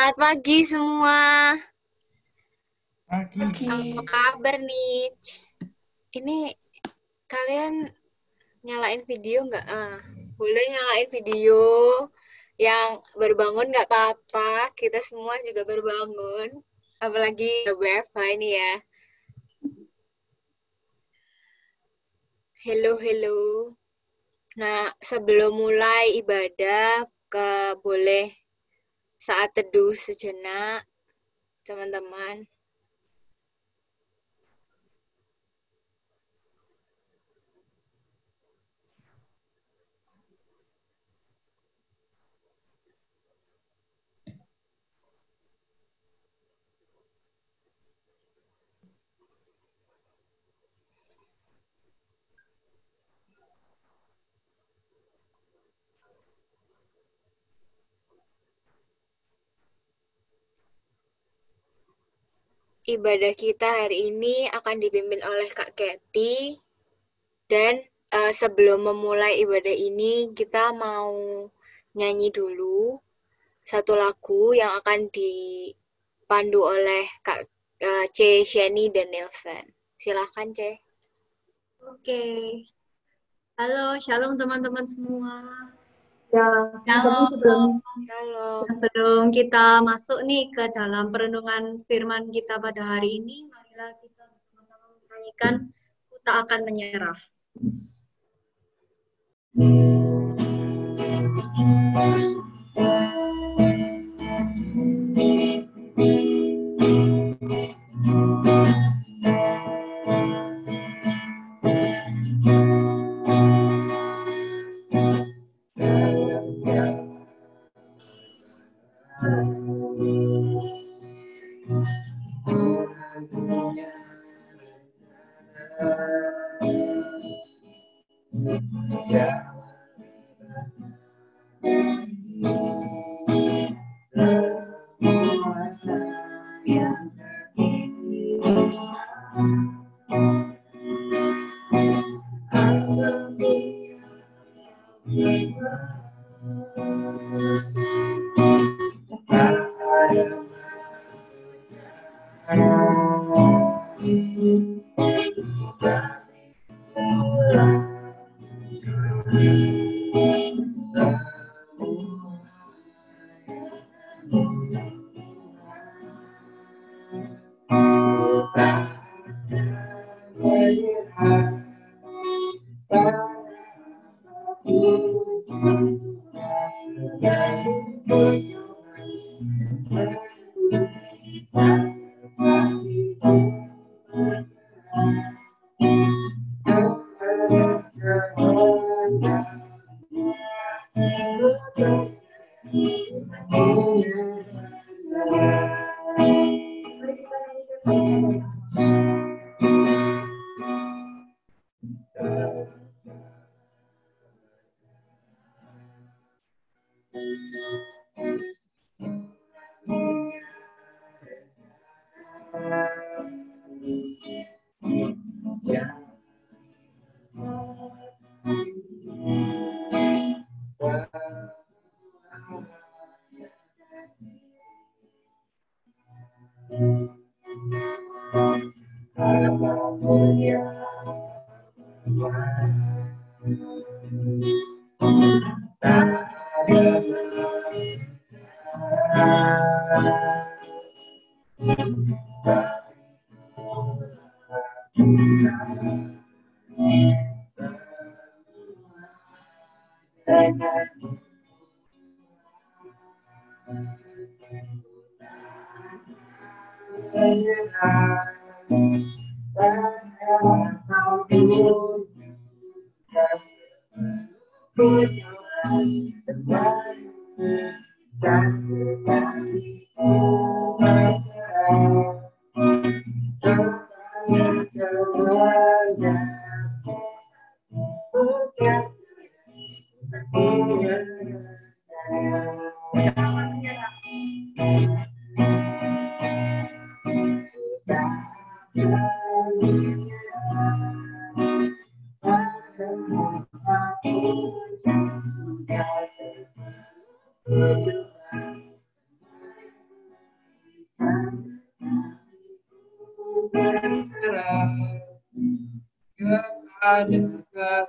Selamat pagi semua. Apa Pagi. kabar nih? Ini kalian nyalain video nggak? Boleh nyalain video. Yang baru bangun nggak apa-apa. Kita semua juga baru bangun. Apalagi WFH ini ya. Hello, hello. Nah, sebelum mulai ibadah, boleh saat teduh sejenak, teman-teman. Ibadah kita hari ini akan dipimpin oleh Kak Keti. Dan sebelum memulai ibadah ini, kita mau nyanyi dulu satu lagu yang akan dipandu oleh Kak C. Sheni dan Nelson. Silahkan, C. Oke, halo, shalom teman-teman semua. Ya, teman-teman Halo. Sebelum kita masuk nih ke dalam perenungan firman kita pada hari ini, marilah kita sama-sama menyanyikan "Ku Tak Akan Menyerah".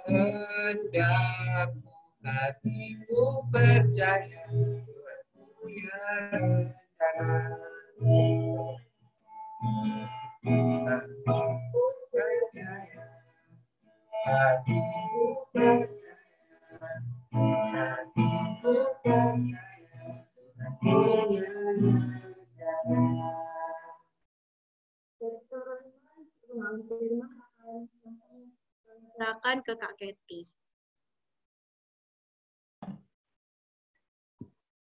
kehendakmu, hatiku percaya Tuhan punya rencana. Hatiku percaya, hatiku percaya, hatiku percaya Tuhan punya rencana. Silakan ke Kak Kety.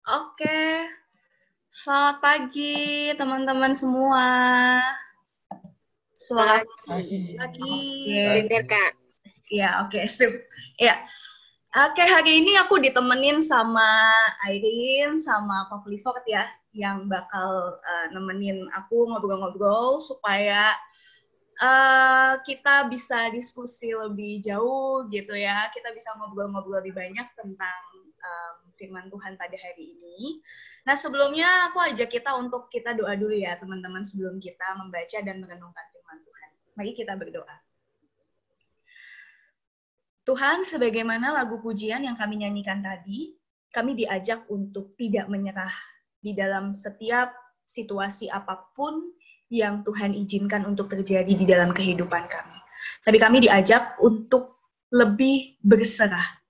Oke, selamat pagi teman-teman semua. Suara Pagi. Lagi. Dengar, Kak. ya, oke, sip. Ya, oke, hari ini aku ditemenin sama Airin, sama Kak Clifford ya, yang bakal nemenin aku ngobrol-ngobrol supaya kita bisa diskusi lebih jauh gitu ya. Kita bisa ngobrol-ngobrol lebih banyak tentang firman Tuhan pada hari ini. Nah, sebelumnya aku ajak kita untuk kita doa dulu ya, teman-teman, sebelum kita membaca dan merenungkan firman Tuhan. Mari kita berdoa. Tuhan, sebagaimana lagu pujian yang kami nyanyikan tadi, kami diajak untuk tidak menyerah di dalam setiap situasi apapun yang Tuhan izinkan untuk terjadi di dalam kehidupan kami. Tapi kami diajak untuk lebih berserah.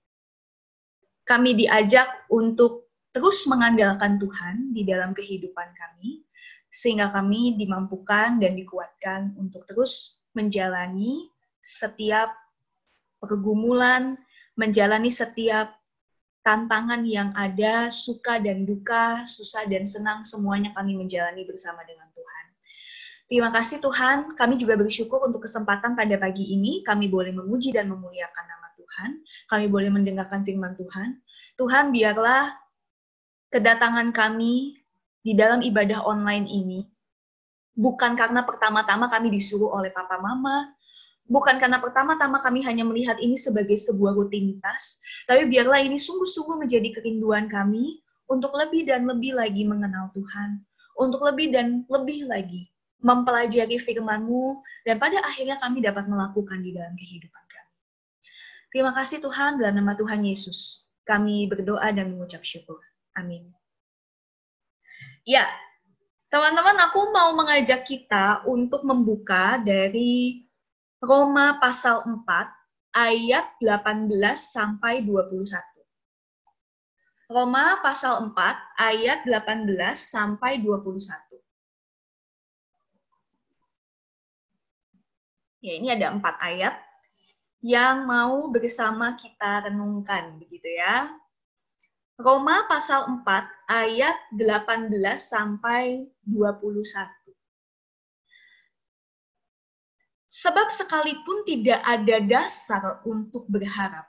Kami diajak untuk terus mengandalkan Tuhan di dalam kehidupan kami, sehingga kami dimampukan dan dikuatkan untuk terus menjalani setiap pergumulan, menjalani setiap tantangan yang ada, suka dan duka, susah dan senang, semuanya kami menjalani bersama dengan Tuhan. Terima kasih Tuhan, kami juga bersyukur untuk kesempatan pada pagi ini, kami boleh memuji dan memuliakan nama Tuhan, kami boleh mendengarkan firman Tuhan. Tuhan, biarlah kedatangan kami di dalam ibadah online ini, bukan karena pertama-tama kami disuruh oleh papa mama, bukan karena pertama-tama kami hanya melihat ini sebagai sebuah rutinitas, tapi biarlah ini sungguh-sungguh menjadi kerinduan kami untuk lebih dan lebih lagi mengenal Tuhan, untuk lebih dan lebih lagi mempelajari firman-Mu, dan pada akhirnya kami dapat melakukan di dalam kehidupan kami. Terima kasih Tuhan, dalam nama Tuhan Yesus, kami berdoa dan mengucap syukur. Amin. Ya, teman-teman, aku mau mengajak kita untuk membuka dari Roma pasal 4 ayat 18 sampai 21. Roma pasal 4 ayat 18 sampai 21. Ya, ini ada 4 ayat yang mau bersama kita renungkan begitu ya. Roma pasal 4 ayat 18 sampai 21. Sebab sekalipun tidak ada dasar untuk berharap,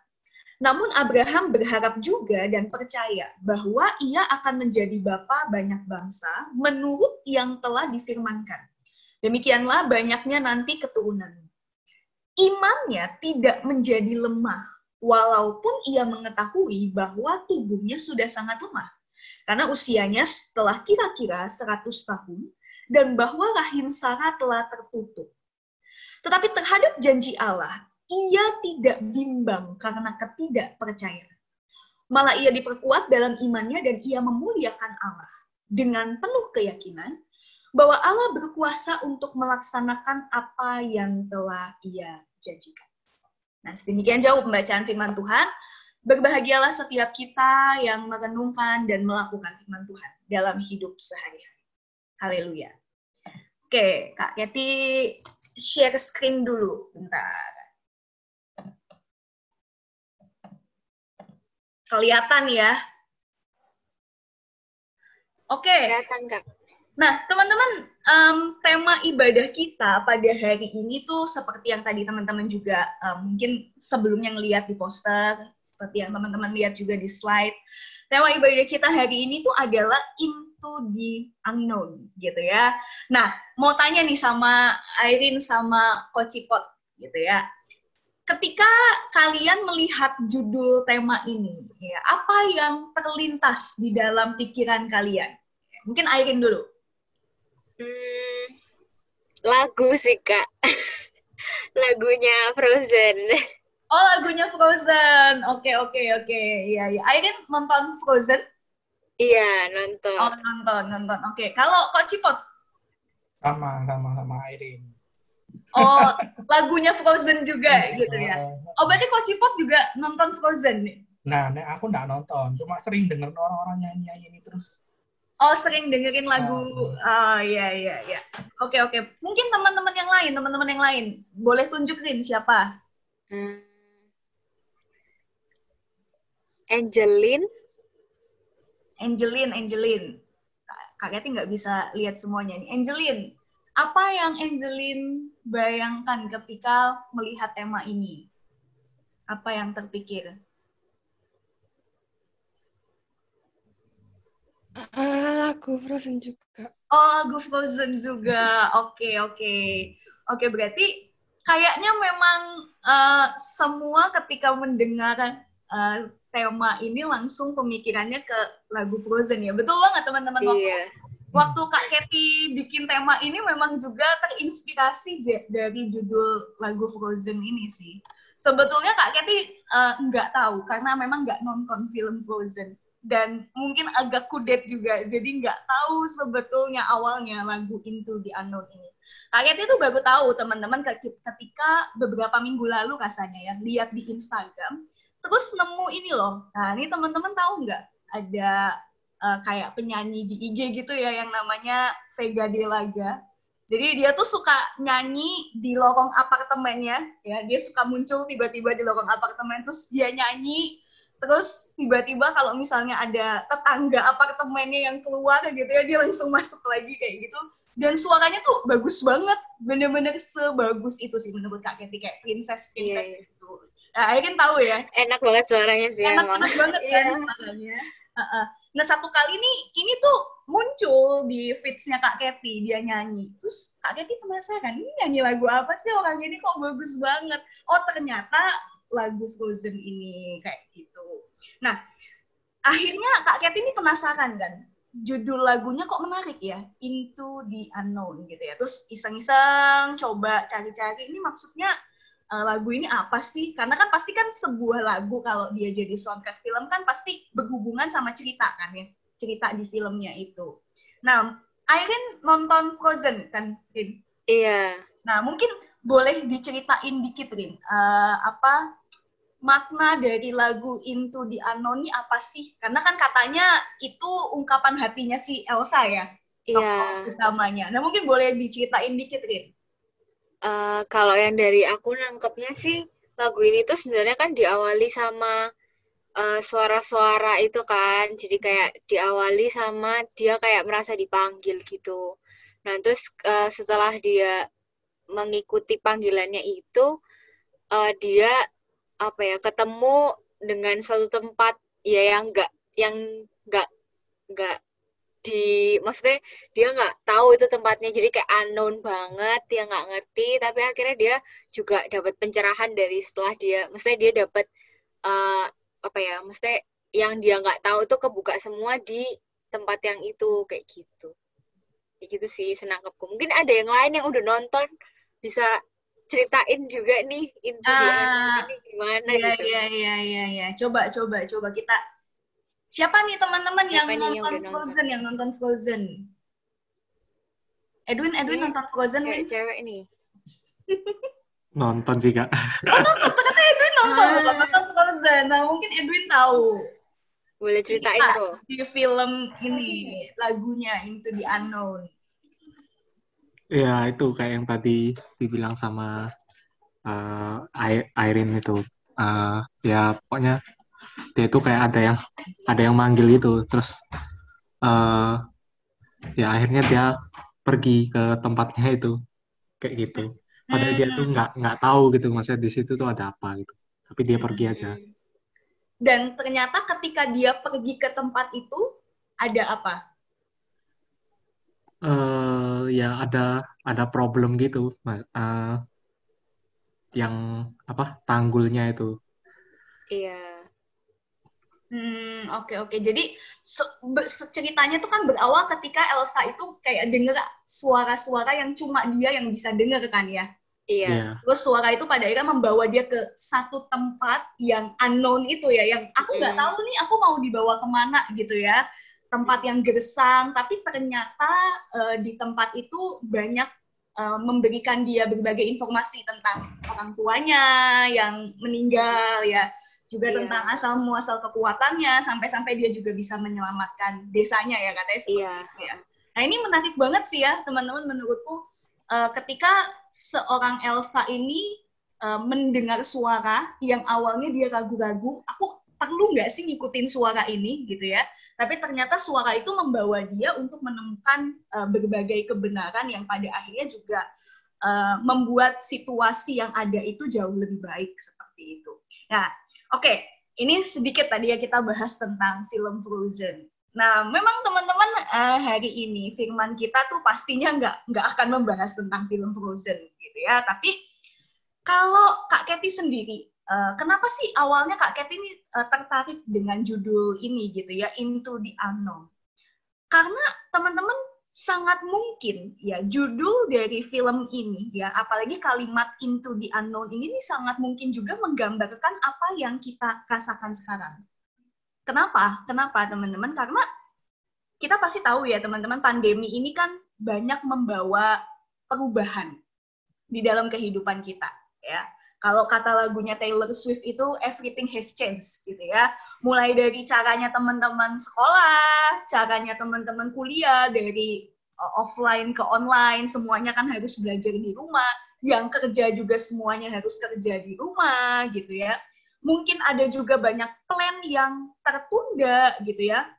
namun Abraham berharap juga dan percaya bahwa ia akan menjadi bapa banyak bangsa menurut yang telah difirmankan. Demikianlah banyaknya nanti keturunanmu. Imannya tidak menjadi lemah, walaupun ia mengetahui bahwa tubuhnya sudah sangat lemah, karena usianya telah kira-kira 100 tahun, dan bahwa rahim Sarah telah tertutup. Tetapi terhadap janji Allah, ia tidak bimbang karena ketidakpercayaan. Malah ia diperkuat dalam imannya dan ia memuliakan Allah dengan penuh keyakinan bahwa Allah berkuasa untuk melaksanakan apa yang telah ia janjikan. Nah, sedemikian jauh pembacaan firman Tuhan. Berbahagialah setiap kita yang merenungkan dan melakukan firman Tuhan dalam hidup sehari-hari. Haleluya. Oke, Kak Kety share screen dulu, bentar. Kelihatan ya? Oke. Kelihatan, Kak. Nah, teman-teman, tema ibadah kita pada hari ini tuh seperti yang tadi teman-teman juga mungkin sebelumnya ngelihat di poster, seperti yang teman-teman lihat juga di slide. Tema ibadah kita hari ini tuh adalah into the unknown, gitu ya. Nah, mau tanya nih sama Airin sama Coach Ipot, gitu ya. Ketika kalian melihat judul tema ini, ya, apa yang terlintas di dalam pikiran kalian? Mungkin Airin dulu. Lagu sih, Kak. Lagunya Frozen. Oh, lagunya Frozen. Oke. Iya. Airin nonton Frozen? Iya, Oh, nonton. nonton. Oke. Kalau kok Cipot? Sama Airin. Oh, lagunya Frozen juga gitu ya. Heeh. Oh, berarti kok Cipot juga nonton Frozen nih? Nah, aku nggak nonton, cuma sering denger orang-orang nyanyi ini terus. Oh, sering dengerin lagu. Oh, iya. Oke. Mungkin teman-teman yang lain. Boleh tunjukin siapa? Hmm, Angeline. Angeline. Kak Keti nggak bisa lihat semuanya nih. Angeline, apa yang Angeline bayangkan ketika melihat tema ini? Apa yang terpikir? Lagu Frozen juga. Oh, lagu Frozen juga. Oke, berarti kayaknya memang semua ketika mendengar tema ini langsung pemikirannya ke lagu Frozen ya. Betul banget teman-teman. Iya. Waktu Kak Keti bikin tema ini memang juga terinspirasi dari judul lagu Frozen ini sih. Sebetulnya Kak Keti nggak tahu karena memang nggak nonton film Frozen. Dan mungkin agak kudet juga, jadi nggak tahu sebetulnya awalnya lagu Into the Unknown ini. Kak Keti itu baru tahu teman-teman ketika beberapa minggu lalu rasanya ya, lihat di Instagram, terus nemu ini loh. Nah ini teman-teman tahu nggak ada kayak penyanyi di IG gitu ya yang namanya Vega Delaga. Jadi dia tuh suka nyanyi di lorong apartemennya, ya dia suka muncul tiba-tiba di lorong apartemen, terus dia nyanyi. Terus tiba-tiba kalau misalnya ada tetangga apartemennya yang keluar gitu ya, dia langsung masuk lagi kayak gitu. Dan suaranya tuh bagus banget, bener-bener sebagus itu sih menurut Kak Keti, kayak princess Iya. gitu. Nah, Airin tahu ya, Enak banget suaranya sih emang. enak banget kan Iya. suaranya. Nah, satu kali nih, ini tuh muncul di feeds-nya Kak Keti, dia nyanyi. Terus Kak Keti penasaran, ini nyanyi lagu apa sih orang ini kok bagus banget. Oh, ternyata lagu Frozen ini kayak gitu. Nah, akhirnya Kak Keti ini penasaran kan, judul lagunya kok menarik ya, Into the Unknown gitu ya. Terus iseng-iseng coba cari-cari, ini maksudnya lagu ini apa sih? Karena kan pasti kan sebuah lagu kalau dia jadi soundtrack film kan pasti berhubungan sama cerita kan ya, cerita di filmnya itu. Nah, Airin nonton Frozen kan, Rin? Iya. Nah, mungkin boleh diceritain dikit, Rin. Apa makna dari lagu Into the Unknown ini apa sih? Karena kan katanya itu ungkapan hatinya si Elsa ya, Iya. tokoh utamanya. Nah, mungkin boleh diceritain dikit, Rin. Kalau yang dari aku nangkepnya sih, lagu ini tuh sebenarnya kan diawali sama suara-suara itu kan. Jadi kayak diawali sama dia kayak merasa dipanggil gitu. Nah, terus setelah dia mengikuti panggilannya itu, dia apa ya, ketemu dengan suatu tempat ya yang nggak maksudnya dia nggak tahu itu tempatnya, jadi kayak unknown banget, dia nggak ngerti, tapi akhirnya dia juga dapat pencerahan dari setelah maksudnya dia dapat apa ya, maksudnya yang dia nggak tahu itu kebuka semua di tempat yang itu kayak gitu sih senangkepku. Mungkin ada yang lain yang udah nonton bisa ceritain juga nih Into the Unknown ini gimana gitu. Iya. Coba kita. Siapa nih teman-teman yang nonton Frozen? Edwin nonton Frozen, Win? Kayak cewek nih. Nonton sih, Kak. Oh, ternyata Edwin nonton Frozen. Nah, mungkin Edwin tahu. Boleh ceritain tuh. Di film ini, lagunya Into the Unknown. Ya, itu kayak yang tadi dibilang sama Airin itu. Ya, pokoknya dia itu kayak ada yang manggil gitu. Terus ya akhirnya dia pergi ke tempatnya itu. Kayak gitu. Padahal dia tuh nggak tahu gitu, maksudnya di situ tuh ada apa gitu. Tapi dia pergi aja. Dan ternyata ketika dia pergi ke tempat itu, ada apa? Ya ada problem gitu, Mas. Yang apa, tanggulnya itu. Iya. Oke. Jadi ceritanya tuh kan berawal ketika Elsa itu kayak denger suara-suara yang cuma dia yang bisa denger kan ya. Iya. Iya. Terus suara itu pada akhirnya membawa dia ke satu tempat yang unknown itu ya, yang aku nggak tahu nih aku mau dibawa kemana gitu ya. Tempat yang gersang, tapi ternyata di tempat itu banyak memberikan dia berbagai informasi tentang orang tuanya yang meninggal ya. Juga Iya. tentang asal muasal kekuatannya, sampai-sampai dia juga bisa menyelamatkan desanya ya katanya seperti Iya. itu ya. Nah ini menarik banget sih ya teman-teman menurutku. Ketika seorang Elsa ini mendengar suara yang awalnya dia ragu-ragu, aku perlu nggak sih ngikutin suara ini gitu ya? Tapi ternyata suara itu membawa dia untuk menemukan berbagai kebenaran yang pada akhirnya juga membuat situasi yang ada itu jauh lebih baik seperti itu. Nah, oke, ini sedikit tadi ya kita bahas tentang film Frozen. Nah, memang teman-teman hari ini firman kita tuh pastinya nggak akan membahas tentang film Frozen gitu ya. Tapi kalau Kak Kathy sendiri, kenapa sih awalnya Kak Kathy ini tertarik dengan judul ini gitu ya, Into the Unknown? Karena teman-teman sangat mungkin ya judul dari film ini ya, apalagi kalimat Into the Unknown ini sangat mungkin juga menggambarkan apa yang kita rasakan sekarang. Kenapa? Kenapa teman-teman? Karena kita pasti tahu ya teman-teman, pandemi ini kan banyak membawa perubahan di dalam kehidupan kita ya. Kalau kata lagunya Taylor Swift itu everything has changed gitu ya. Mulai dari caranya teman-teman sekolah, caranya teman-teman kuliah, dari offline ke online, semuanya kan harus belajar di rumah. Yang kerja juga semuanya harus kerja di rumah gitu ya. Mungkin ada juga banyak plan yang tertunda gitu ya.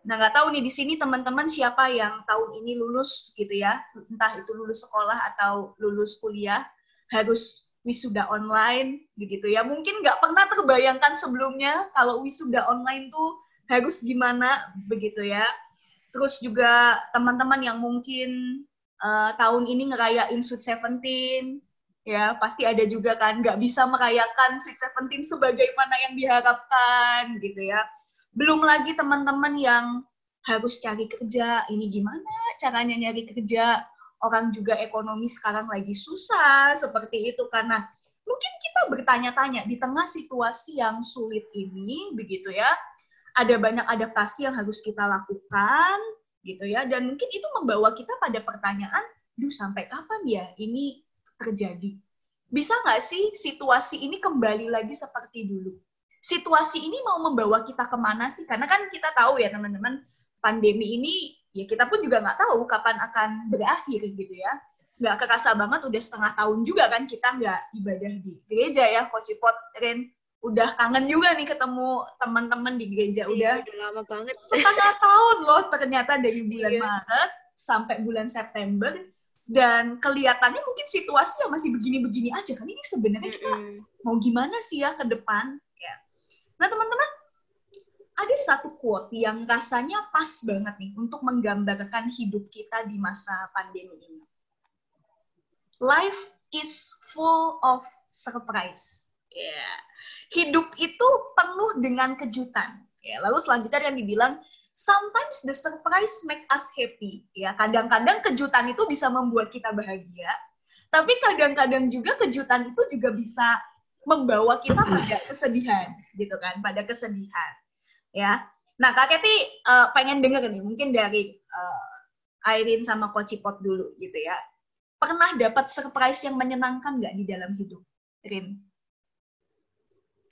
Nah, nggak tahu nih di sini teman-teman siapa yang tahun ini lulus gitu ya, entah itu lulus sekolah atau lulus kuliah, harus wisuda online begitu ya. Mungkin nggak pernah terbayangkan sebelumnya kalau wisuda online tuh harus gimana begitu ya. Terus juga teman-teman yang mungkin tahun ini ngerayain Sweet 17, ya pasti ada juga kan nggak bisa merayakan Sweet 17 sebagaimana yang diharapkan gitu ya. Belum lagi teman-teman yang harus cari kerja, ini gimana caranya nyari kerja, orang juga ekonomi sekarang lagi susah, seperti itu. Karena mungkin kita bertanya-tanya, di tengah situasi yang sulit ini, begitu ya, ada banyak adaptasi yang harus kita lakukan, gitu ya, dan mungkin itu membawa kita pada pertanyaan, duh sampai kapan ya ini terjadi? Bisa nggak sih situasi ini kembali lagi seperti dulu? Situasi ini mau membawa kita kemana sih? Karena kan kita tahu ya teman-teman, pandemi ini ya kita pun juga nggak tahu kapan akan berakhir gitu ya. Nggak kerasa banget udah setengah tahun juga kan kita nggak ibadah di gereja ya, Coach Ipot, Ren. Udah kangen juga nih ketemu teman-teman di gereja. Udah lama banget. setengah tahun loh ternyata dari bulan Maret sampai bulan September. Dan kelihatannya mungkin situasi yang masih begini-begini aja kan. Ini sebenarnya kita mau gimana sih ya ke depan? Ya. Nah teman-teman, ada satu quote yang rasanya pas banget nih untuk menggambarkan hidup kita di masa pandemi ini. Life is full of surprise. Yeah. Hidup itu penuh dengan kejutan. Ya, lalu selanjutnya yang dibilang, sometimes the surprise make us happy. Ya, kadang-kadang kejutan itu bisa membuat kita bahagia, tapi kadang-kadang juga kejutan itu juga bisa membawa kita pada kesedihan, gitu kan, pada kesedihan. Ya, nah Kak Kathy pengen denger nih, mungkin dari Irene sama Coach Ipot dulu, gitu ya. Pernah dapat surprise yang menyenangkan nggak di dalam hidup, Rin?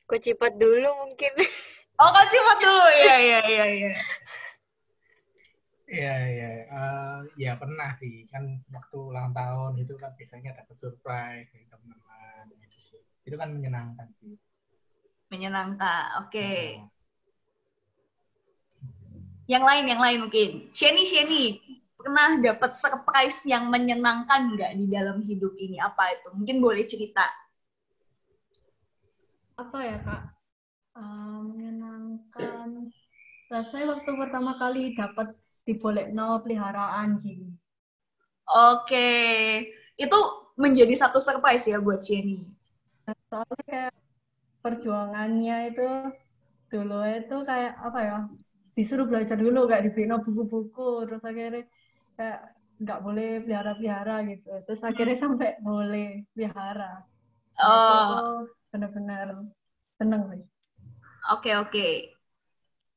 Coach Ipot dulu mungkin. Oh, Coach Ipot dulu, iya. Ya pernah sih, kan waktu ulang tahun itu kan biasanya dapat surprise dari teman-teman gitu sih. Itu kan menyenangkan sih. Menyenangkan, oke. Yang lain mungkin. Sheni, pernah dapat surprise yang menyenangkan nggak di dalam hidup ini? Apa itu? Mungkin boleh cerita. Apa ya, Kak? Menyenangkan. Rasanya waktu pertama kali dapat dibolehno pelihara anjing. Oke. Itu menjadi satu surprise ya buat Sheni. Soalnya kayak perjuangannya itu dulu itu kayak apa ya? Disuruh belajar dulu, kayak dibeliin buku-buku, terus akhirnya kayak nggak boleh pelihara-pelihara gitu. Terus akhirnya sampai boleh pelihara. Oh, Benar-benar seneng Mas. oke.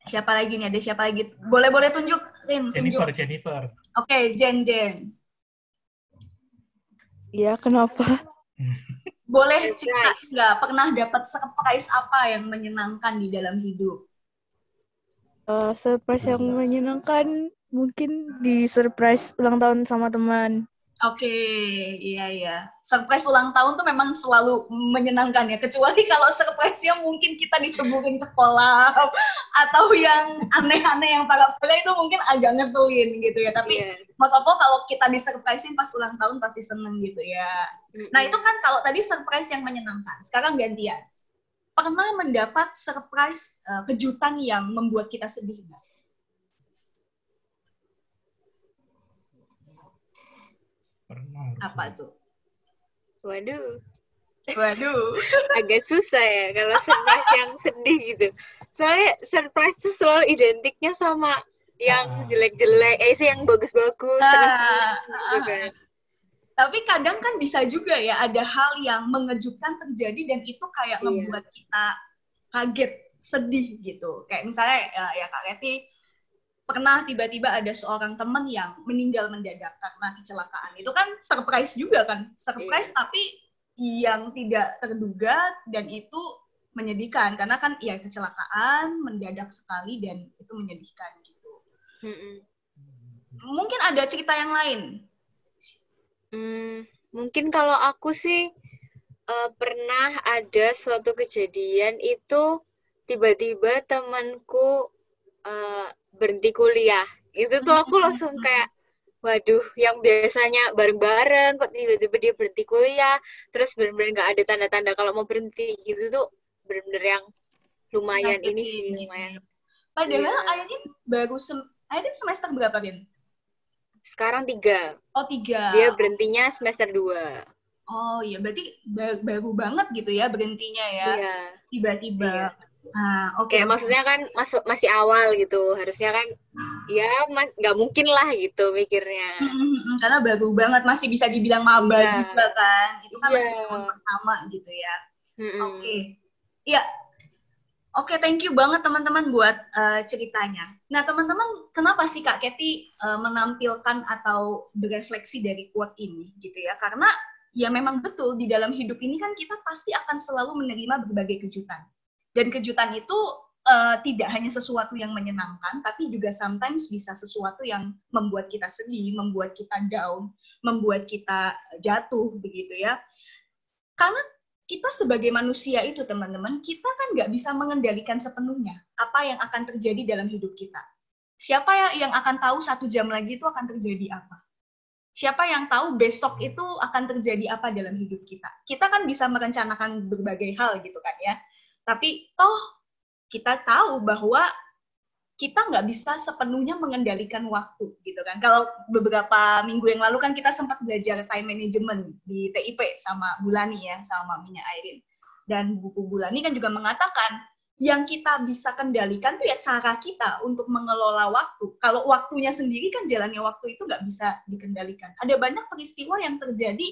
Siapa lagi nih? Ada siapa lagi? Boleh tunjuk, Rin, tunjuk. Jennifer. Oke, Jen. Iya, kenapa? Boleh cerita Surprise. nggak pernah dapat surprise apa yang menyenangkan di dalam hidup? Surprise yang menyenangkan mungkin di surprise ulang tahun sama teman. Oke, iya. Surprise ulang tahun tuh memang selalu menyenangkan ya, kecuali kalau surprise-nya mungkin kita diceburin ke kolam atau yang aneh-aneh yang parah-parah itu mungkin agak ngeselin gitu ya. Tapi Iya. most of all kalau kita disurprisein pas ulang tahun pasti seneng gitu ya. Nah itu kan kalau tadi surprise yang menyenangkan. Sekarang gantian. Pernah mendapat surprise kejutan yang membuat kita sedih nggak? Pernah. Apa tuh? Waduh, Waduh. agak susah ya kalau surprise yang sedih gitu. Soalnya surprise itu selalu identiknya sama yang jelek-jelek, yang bagus-bagus, seneng-seneng gitu kan. Tapi kadang kan bisa juga ya ada hal yang mengejutkan terjadi dan itu kayak Iya. ngebuat kita kaget, sedih gitu. Kayak misalnya ya Kak Reti pernah tiba-tiba ada seorang teman yang meninggal mendadak karena kecelakaan. Itu kan surprise juga kan. Surprise tapi yang tidak terduga dan itu menyedihkan karena kan ya kecelakaan mendadak sekali dan itu menyedihkan gitu. Mungkin ada cerita yang lain. Mungkin kalau aku sih pernah ada suatu kejadian itu tiba-tiba temanku berhenti kuliah. Itu tuh aku langsung kayak, waduh, yang biasanya bareng-bareng kok tiba-tiba dia berhenti kuliah, terus benar-benar nggak ada tanda-tanda kalau mau berhenti gitu tuh benar-benar yang lumayan ini sih, lumayan. Padahal Airin baru Airin semester berapa, Rin? Sekarang 3. Oh, 3. Dia berhentinya semester 2. Oh iya, berarti baru banget gitu ya berhentinya ya. Iya. Tiba-tiba. Iya. Nah, oke. Kayak maksudnya kan masih awal gitu. Harusnya kan ya nggak mungkin lah gitu mikirnya. Karena baru banget, masih bisa dibilang maba juga kan. Itu kan masih tahun pertama gitu ya. Oke. Iya. Oke, thank you banget teman-teman buat ceritanya. Nah, teman-teman, kenapa sih Kak Keti menampilkan atau berefleksi dari quote ini gitu ya? Karena ya memang betul di dalam hidup ini kan kita pasti akan selalu menerima berbagai kejutan. Dan kejutan itu tidak hanya sesuatu yang menyenangkan, tapi juga sometimes bisa sesuatu yang membuat kita sedih, membuat kita down, membuat kita jatuh begitu ya. Karena kita sebagai manusia itu, teman-teman, kita kan nggak bisa mengendalikan sepenuhnya apa yang akan terjadi dalam hidup kita. Siapa yang akan tahu 1 jam lagi itu akan terjadi apa? Siapa yang tahu besok itu akan terjadi apa dalam hidup kita? Kita kan bisa merencanakan berbagai hal gitu kan ya. Tapi kita tahu bahwa kita nggak bisa sepenuhnya mengendalikan waktu gitu kan. Kalau beberapa minggu yang lalu kan kita sempat belajar time management di TIP sama Bulani ya, sama Maminya Airin. Dan buku Bulani kan juga mengatakan yang kita bisa kendalikan tuh ya cara kita untuk mengelola waktu. Kalau waktunya sendiri kan jalannya waktu itu nggak bisa dikendalikan. Ada banyak peristiwa yang terjadi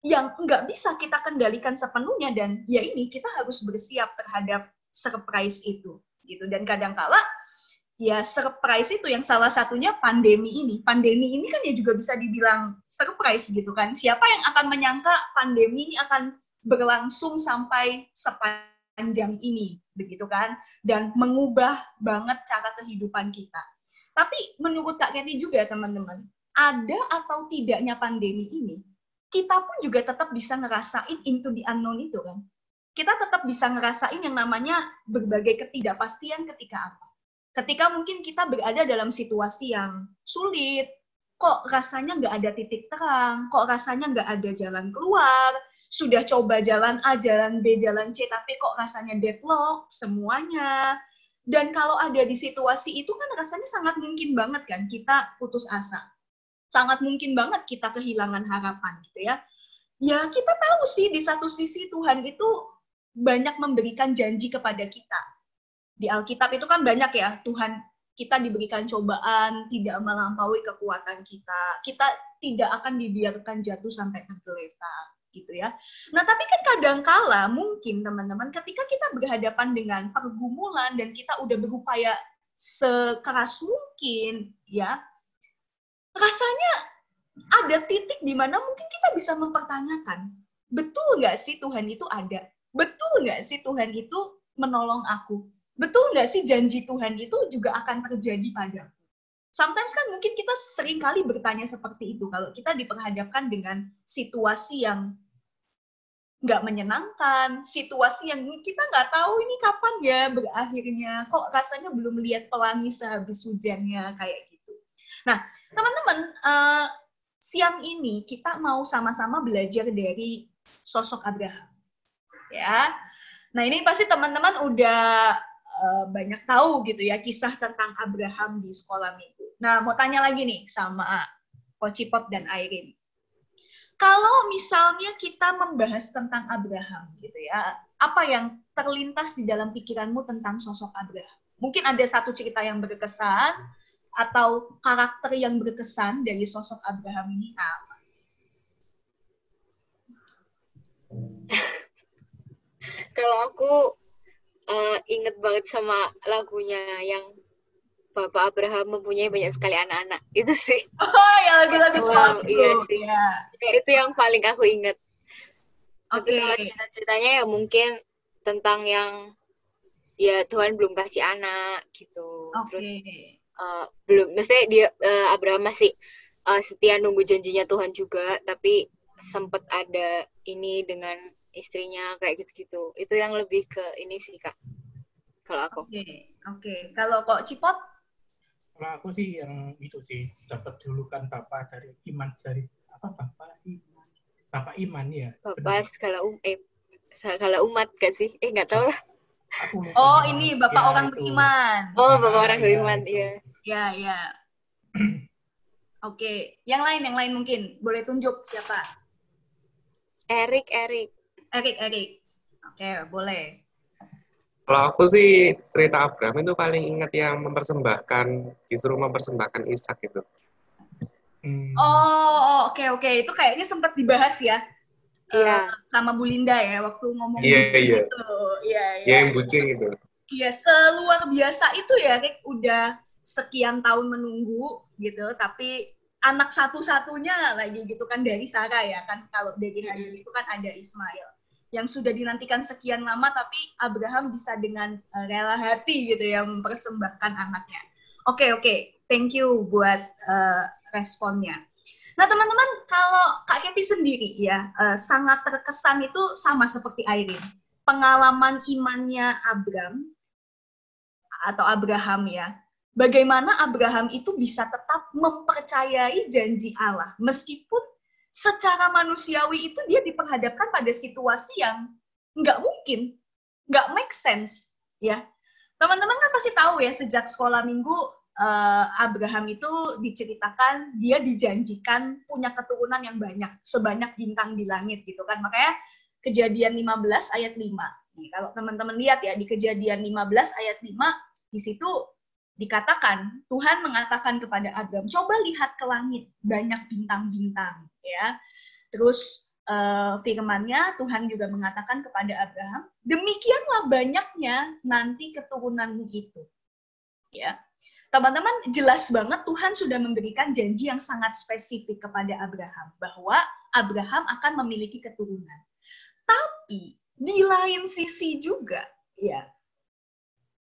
yang nggak bisa kita kendalikan sepenuhnya dan ya ini kita harus bersiap terhadap surprise itu gitu. Dan kadang-kala ya surprise itu yang salah satunya pandemi ini. Pandemi ini kan ya juga bisa dibilang surprise gitu kan. Siapa yang akan menyangka pandemi ini akan berlangsung sampai sepanjang ini, begitu kan? Dan mengubah banget cara kehidupan kita. Tapi menurut Kak Keti juga teman-teman, ada atau tidaknya pandemi ini, kita pun juga tetap bisa ngerasain into the unknown itu kan. Kita tetap bisa ngerasain yang namanya berbagai ketidakpastian ketika apa. Ketika mungkin kita berada dalam situasi yang sulit, kok rasanya nggak ada titik terang, kok rasanya nggak ada jalan keluar, sudah coba jalan A, jalan B, jalan C, tapi kok rasanya deadlock semuanya. Dan kalau ada di situasi itu kan rasanya sangat mungkin banget kan kita putus asa. Sangat mungkin banget kita kehilangan harapan gitu ya. Ya kita tahu sih di satu sisi Tuhan itu banyak memberikan janji kepada kita. Di Alkitab itu kan banyak ya, Tuhan kita diberikan cobaan, tidak melampaui kekuatan kita. Kita tidak akan dibiarkan jatuh sampai tergeletak, gitu ya. Nah, tapi kan kadangkala mungkin teman-teman ketika kita berhadapan dengan pergumulan dan kita udah berupaya sekeras mungkin, ya, rasanya ada titik di mana mungkin kita bisa mempertanyakan, betul nggak sih Tuhan itu ada? Betul nggak sih Tuhan itu menolong aku? Betul nggak sih janji Tuhan itu juga akan terjadi padaku? Sometimes kan mungkin kita sering kali bertanya seperti itu kalau kita diperhadapkan dengan situasi yang nggak menyenangkan, situasi yang kita nggak tahu ini kapan ya berakhirnya, kok rasanya belum lihat pelangi sehabis hujannya, kayak gitu. Nah, teman-teman, siang ini kita mau sama-sama belajar dari sosok Abraham. Ya, nah ini pasti teman-teman udah banyak tahu gitu ya kisah tentang Abraham di sekolah minggu. Nah, mau tanya lagi nih sama Coach Cipot dan Irene. Kalau misalnya kita membahas tentang Abraham gitu ya, apa yang terlintas di dalam pikiranmu tentang sosok Abraham? Mungkin ada satu cerita yang berkesan atau karakter yang berkesan dari sosok Abraham ini apa? Kalau aku inget banget sama lagunya yang Bapak Abraham mempunyai banyak sekali anak-anak. Itu sih. Oh, ya lagu-lagu Wow, iya sih. Ya. Itu yang paling aku inget. Tapi Oke. kalau cerita-ceritanya ya mungkin tentang yang ya Tuhan belum kasih anak gitu. Terus belum, mesti dia Abraham masih setia nunggu janjinya Tuhan juga, tapi sempat ada ini dengan istrinya kayak gitu-gitu. Itu yang lebih ke ini sih Kak. Kalau aku. Oke. Kalau kok Cipot? Kalau aku sih yang itu sih dapat julukan bapak dari iman, dari apa bapak iman ya. Bapak segala umat gak sih? Nggak tahu lah. Oh, ini bapak ya, orang beriman. Oh, bapak orang beriman, iya. Ya. Oke, yang lain mungkin boleh tunjuk siapa? Erik. Oke, boleh. Kalau aku sih cerita Abraham itu paling ingat yang disuruh mempersembahkan Ishak gitu. Oh, oke. Itu kayaknya sempat dibahas ya. Iya. Sama Bu Linda ya waktu ngomong Iya. gitu. Iya. Yang bucin gitu. Iya, seluar biasa itu ya, Rick. Udah sekian tahun menunggu gitu, tapi anak satu-satunya lagi gitu kan dari Sarah ya kan. Kalau dari Hajar itu kan ada Ismail yang sudah dinantikan sekian lama, tapi Abraham bisa dengan rela hati gitu ya mempersembahkan anaknya. Oke. Thank you buat responnya. Nah, teman-teman, kalau Kak Keti sendiri ya, sangat terkesan itu sama seperti Irene. Pengalaman imannya Abraham ya. Bagaimana Abraham itu bisa tetap mempercayai janji Allah, meskipun secara manusiawi itu dia diperhadapkan pada situasi yang nggak mungkin, nggak make sense, ya. Teman-teman kan pasti tahu ya, sejak sekolah minggu, Abraham itu diceritakan dia dijanjikan punya keturunan yang banyak, sebanyak bintang di langit gitu kan. Makanya Kejadian 15 ayat 5. Nih, kalau teman-teman lihat ya, di Kejadian 15 ayat 5, di situ dikatakan, Tuhan mengatakan kepada Abraham, coba lihat ke langit, banyak bintang-bintang. Ya. Terus firman-Nya, Tuhan juga mengatakan kepada Abraham, demikianlah banyaknya nanti keturunanmu itu. Ya. Teman-teman, jelas banget Tuhan sudah memberikan janji yang sangat spesifik kepada Abraham, bahwa Abraham akan memiliki keturunan. Tapi, di lain sisi juga, ya,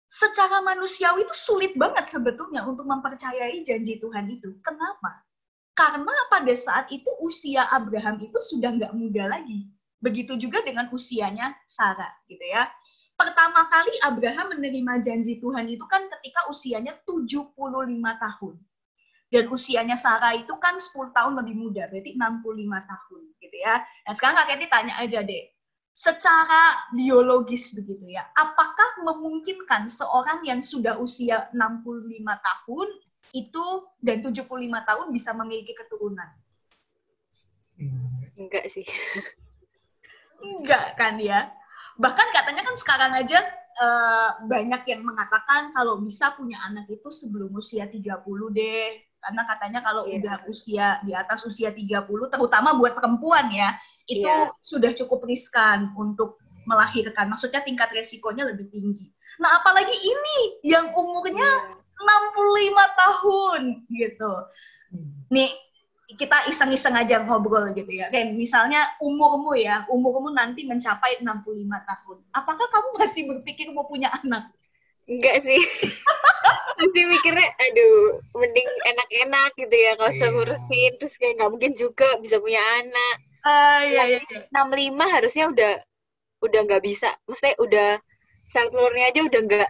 secara manusiawi itu sulit banget sebetulnya untuk mempercayai janji Tuhan itu. Kenapa? Karena pada saat itu usia Abraham itu sudah nggak muda lagi. Begitu juga dengan usianya Sarah, gitu ya. Pertama kali Abraham menerima janji Tuhan itu kan ketika usianya 75 tahun. Dan usianya Sarah itu kan 10 tahun lebih muda, berarti 65 tahun, gitu ya. Nah, sekarang Kak Keti tanya aja deh, secara biologis begitu ya, apakah memungkinkan seorang yang sudah usia 65 tahun itu dan 75 tahun bisa memiliki keturunan? Enggak sih. Enggak kan ya. Bahkan katanya kan sekarang aja banyak yang mengatakan kalau bisa punya anak itu sebelum usia 30 deh. Karena katanya kalau udah usia di atas usia 30, terutama buat perempuan ya, itu sudah cukup riskan untuk melahirkan. Maksudnya tingkat resikonya lebih tinggi. Nah, apalagi ini yang umurnya 65 tahun gitu. Nih, kita iseng-iseng aja ngobrol gitu ya. Kayak misalnya umurmu nanti mencapai 65 tahun. Apakah kamu masih berpikir mau punya anak? Enggak sih. Masih mikirnya, aduh, mending enak-enak gitu ya, kalau usah ngurusin, terus kayak nggak mungkin juga bisa punya anak. Iya. 65 harusnya udah nggak bisa, maksudnya udah sel telurnya aja udah nggak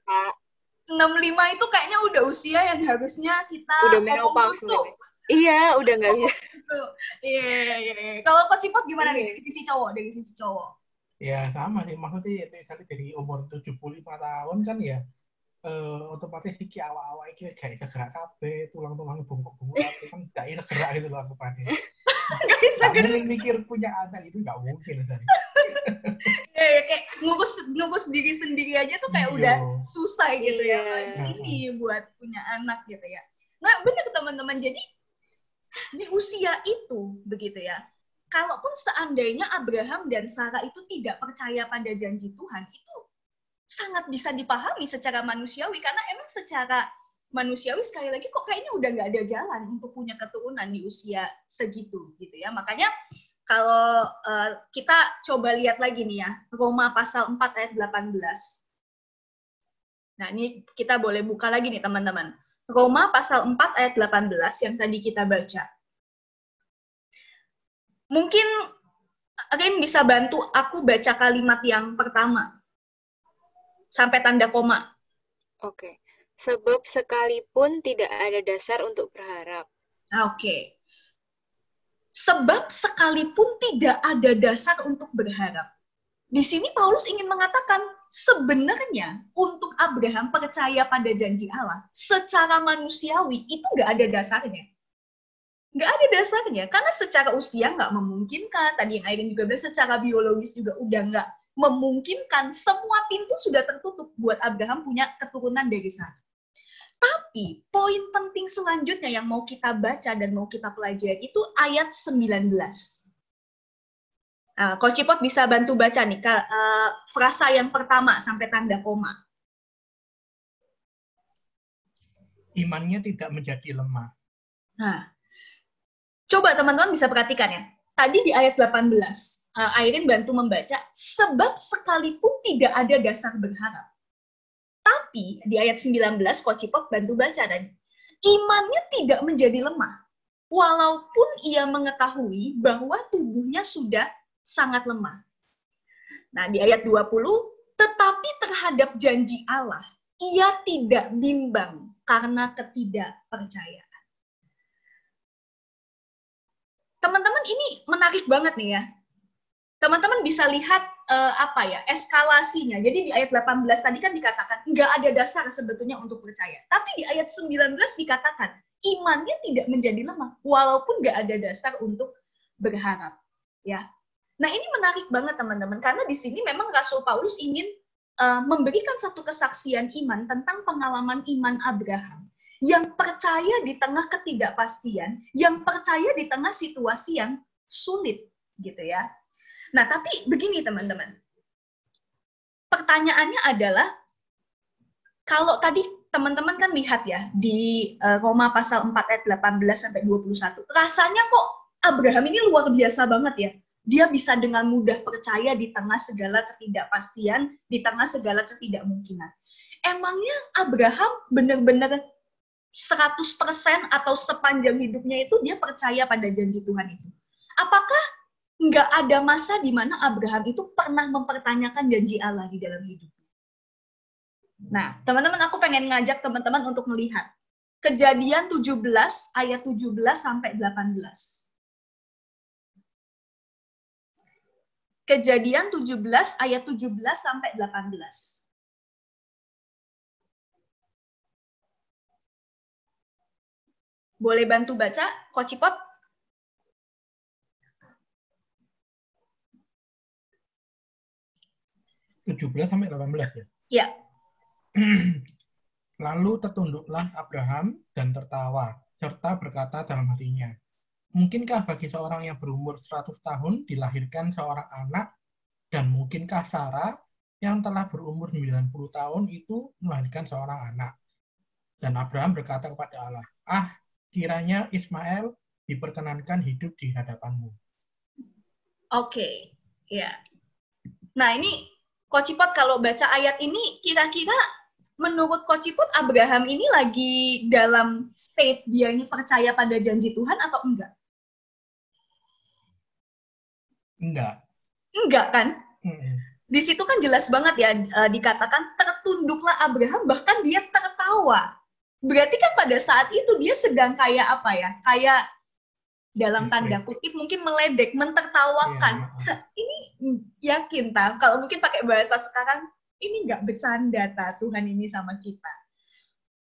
Pak. 65 itu kayaknya udah usia yang harusnya kita udah menopause. Iya, udah nggak bisa. Iya. Kalau Coach Ipot gimana nih dari sisi cowok? Ya sama sih, maksudnya misalnya dari umur 75 tahun kan ya otomatis iki awak-awak iki gak bisa gerak kabeh, tulang-tulang bongkok-bongkok kabeh kan gak bisa gerak gitu loh akupannya. Gak bisa gerak. Mikir punya anak itu gak mungkin tadi. Ya, kayak ngurus diri sendiri aja tuh kayak udah susah gitu ya. Ini buat punya anak gitu ya. Nah, benar teman-teman. Jadi di usia itu begitu ya. Kalaupun seandainya Abraham dan Sarah itu tidak percaya pada janji Tuhan, itu sangat bisa dipahami secara manusiawi, karena emang secara manusiawi sekali lagi kok kayaknya udah nggak ada jalan untuk punya keturunan di usia segitu gitu ya. Makanya kalau kita coba lihat lagi nih ya, Roma pasal 4 ayat 18. Nah, ini kita boleh buka lagi nih teman-teman. Roma pasal 4 ayat 18 yang tadi kita baca. Mungkin Rin bisa bantu aku baca kalimat yang pertama sampai tanda koma. Oke. Sebab sekalipun tidak ada dasar untuk berharap. Oke. Sebab sekalipun tidak ada dasar untuk berharap. Di sini Paulus ingin mengatakan, sebenarnya untuk Abraham percaya pada janji Allah, secara manusiawi itu nggak ada dasarnya. Nggak ada dasarnya, karena secara usia nggak memungkinkan. Tadi yang Airin juga bilang, secara biologis juga udah nggak memungkinkan. Semua pintu sudah tertutup buat Abraham punya keturunan dari Sarah. Tapi poin penting selanjutnya yang mau kita baca dan mau kita pelajari itu ayat 19. Nah, Coach Ipot bisa bantu baca nih frasa yang pertama sampai tanda koma. Imannya tidak menjadi lemah. Nah, coba teman-teman bisa perhatikan ya. Tadi di ayat 18, Airin bantu membaca, sebab sekalipun tidak ada dasar berharap. Tapi di ayat 19, Coach Ipot bantu baca tadi. Imannya tidak menjadi lemah, walaupun ia mengetahui bahwa tubuhnya sudah sangat lemah. Nah, di ayat 20, tetapi terhadap janji Allah, ia tidak bimbang karena ketidakpercayaan. Teman-teman, ini menarik banget nih ya. Teman-teman bisa lihat eskalasinya. Jadi di ayat 18 tadi kan dikatakan nggak ada dasar sebetulnya untuk percaya. Tapi di ayat 19 dikatakan imannya tidak menjadi lemah walaupun nggak ada dasar untuk berharap. Ya. Nah, ini menarik banget teman-teman, karena di sini memang Rasul Paulus ingin memberikan satu kesaksian iman tentang pengalaman iman Abraham yang percaya di tengah ketidakpastian, yang percaya di tengah situasi yang sulit, gitu ya. Nah, tapi begini teman-teman. Pertanyaannya adalah, kalau tadi teman-teman kan lihat ya, di Roma pasal 4 ayat 18-21, rasanya kok Abraham ini luar biasa banget ya. Dia bisa dengan mudah percaya di tengah segala ketidakpastian, di tengah segala ketidakmungkinan. Emangnya Abraham benar-benar 100% atau sepanjang hidupnya itu dia percaya pada janji Tuhan itu? Apakah nggak ada masa di mana Abraham itu pernah mempertanyakan janji Allah di dalam hidupnya? Nah, teman-teman, aku pengen ngajak teman-teman untuk melihat Kejadian 17 ayat 17 sampai 18. Kejadian 17 ayat 17 sampai 18. Boleh bantu baca, Coach Ipot? 17 sampai 18 ya. Ya. Lalu tertunduklah Abraham dan tertawa, serta berkata dalam hatinya, mungkinkah bagi seorang yang berumur 100 tahun dilahirkan seorang anak, dan mungkinkah Sarah yang telah berumur 90 tahun itu melahirkan seorang anak? Dan Abraham berkata kepada Allah, kiranya Ismail diperkenankan hidup di hadapanmu. Oke, ya. Nah ini Coach Cipot kalau baca ayat ini kira-kira menurut Coach Cipot Abraham ini lagi dalam state dia ini percaya pada janji Tuhan atau enggak? Enggak. Enggak kan? Di situ kan jelas banget ya dikatakan tertunduklah Abraham, bahkan dia tertawa. Berarti kan pada saat itu dia sedang kayak apa ya? Kayak dalam tanda kutip mungkin meledek, mentertawakan. Ini yakin kalau mungkin pakai bahasa sekarang ini nggak bercanda Tuhan ini sama kita.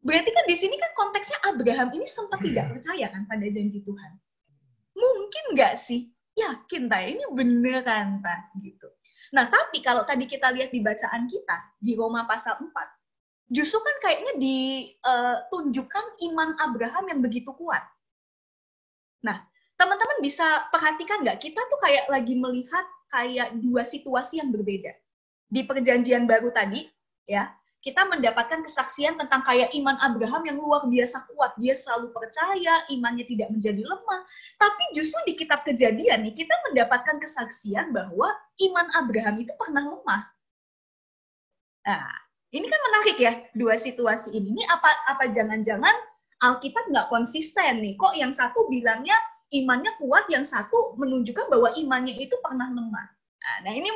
Berarti kan di sini kan konteksnya Abraham ini sempat tidak percaya kan pada janji Tuhan. Mungkin nggak sih? Yakin ini beneran gitu. Nah, tapi kalau tadi kita lihat di bacaan kita di Roma pasal 4, justru kan kayaknya ditunjukkan iman Abraham yang begitu kuat. Nah, teman-teman bisa perhatikan nggak? Kita tuh kayak lagi melihat kayak dua situasi yang berbeda. Di perjanjian baru tadi, ya, kita mendapatkan kesaksian tentang kayak iman Abraham yang luar biasa kuat. Dia selalu percaya, imannya tidak menjadi lemah. Tapi justru di kitab Kejadian nih, kita mendapatkan kesaksian bahwa iman Abraham itu pernah lemah. Nah, ini kan menarik ya, dua situasi ini. Ini apa jangan-jangan Alkitab nggak konsisten nih? Kok yang satu bilangnya imannya kuat, yang satu menunjukkan bahwa imannya itu pernah lemah. Nah, ini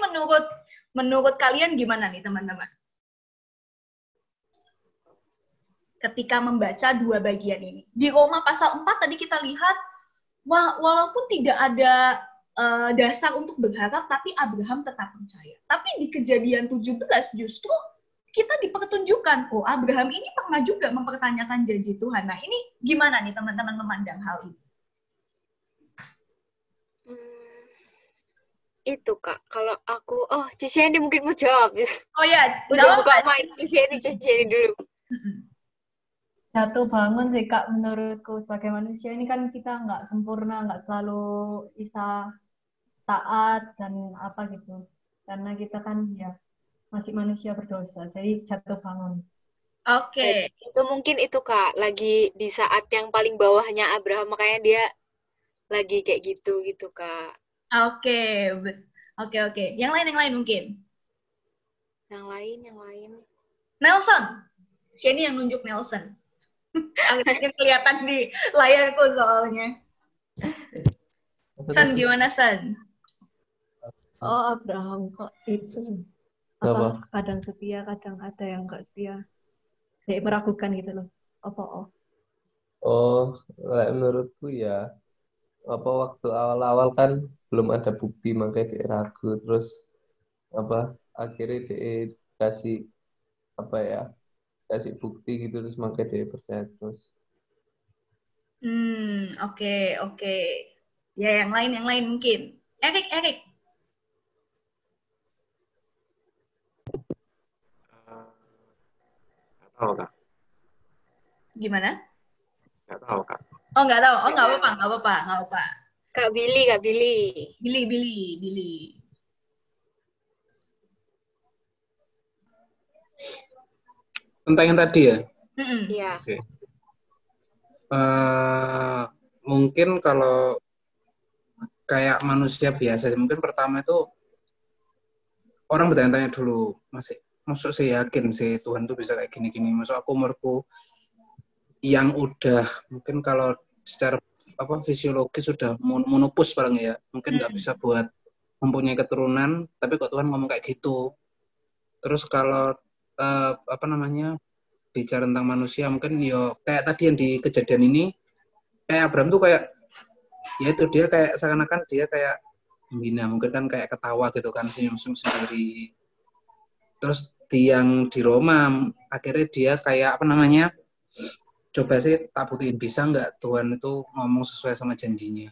menurut kalian gimana nih, teman-teman? Ketika membaca dua bagian ini. Di Roma pasal 4 tadi kita lihat, walaupun tidak ada dasar untuk berharap, tapi Abraham tetap percaya. Tapi di Kejadian 17 justru kita dipertunjukkan, Abraham ini pernah juga mempertanyakan janji Tuhan. Nah, ini gimana nih teman-teman memandang hal ini? Itu Kak, kalau aku, Cicieni mungkin mau jawab. Oh ya, udah buka mic, Cicieni dulu. Jatuh bangun sih Kak, menurutku sebagai manusia ini kan kita nggak sempurna, nggak selalu bisa taat dan apa gitu. Karena kita kan ya masih manusia berdosa, jadi jatuh bangun. Oke. Itu mungkin itu Kak, lagi di saat yang paling bawahnya Abraham, makanya dia lagi kayak gitu Kak. Oke. Yang lain mungkin. Yang lain. Nelson. Sini yang nunjuk Nelson. Agak kelihatan di layarku soalnya. San, gimana San? Oh, Abraham kok itu apa? Kadang setia, kadang ada yang enggak setia. Kayak meragukan gitu loh. Menurutku ya, waktu awal-awal kan belum ada bukti, makanya dia ragu, terus akhirnya dia kasih bukti gitu, terus makanya dia percaya terus. Oke. Ya, yang lain mungkin. Erik. Nggak tahu Kak. Gimana? Nggak tahu Kak. Oh, nggak tahu. Oh, nggak apa-apa. Kak Billy. Billy. Tentang yang tadi ya? Iya. Okay. Mungkin kalau kayak manusia biasa, mungkin pertama itu orang bertanya-tanya dulu, maksud saya yakin sih Tuhan tuh bisa kayak gini-gini. Maksud aku umurku yang udah mungkin kalau secara fisiologis sudah monopus barangnya ya, mungkin nggak bisa buat mempunyai keturunan, tapi kok Tuhan ngomong kayak gitu. Terus kalau bicara tentang manusia, mungkin kayak tadi yang di Kejadian ini, kayak Abraham tuh kayak ya itu dia kayak seakan-akan dia kayak membina, mungkin kan kayak ketawa gitu kan, senyum-senyum sendiri. Terus yang di Roma akhirnya dia kayak coba sih tak buktiin bisa nggak Tuhan itu ngomong sesuai sama janjinya.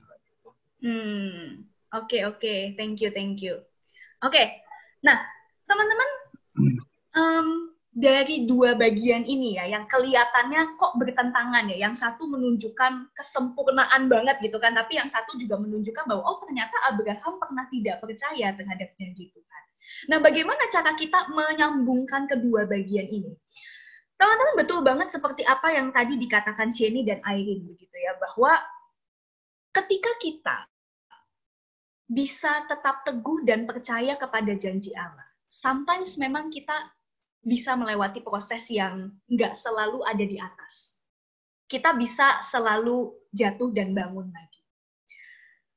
Oke. Thank you. Oke. Nah, teman-teman Dari dua bagian ini ya, yang kelihatannya kok bertentangan ya, yang satu menunjukkan kesempurnaan banget gitu kan, tapi yang satu juga menunjukkan bahwa oh ternyata Abraham pernah tidak percaya terhadap janji Tuhan. Nah, bagaimana cara kita menyambungkan kedua bagian ini? Teman-teman, betul banget seperti apa yang tadi dikatakan Sheni dan Irene begitu ya, bahwa ketika kita bisa tetap teguh dan percaya kepada janji Allah, sometimes memang kita bisa melewati proses yang nggak selalu ada di atas. Kita bisa selalu jatuh dan bangun lagi.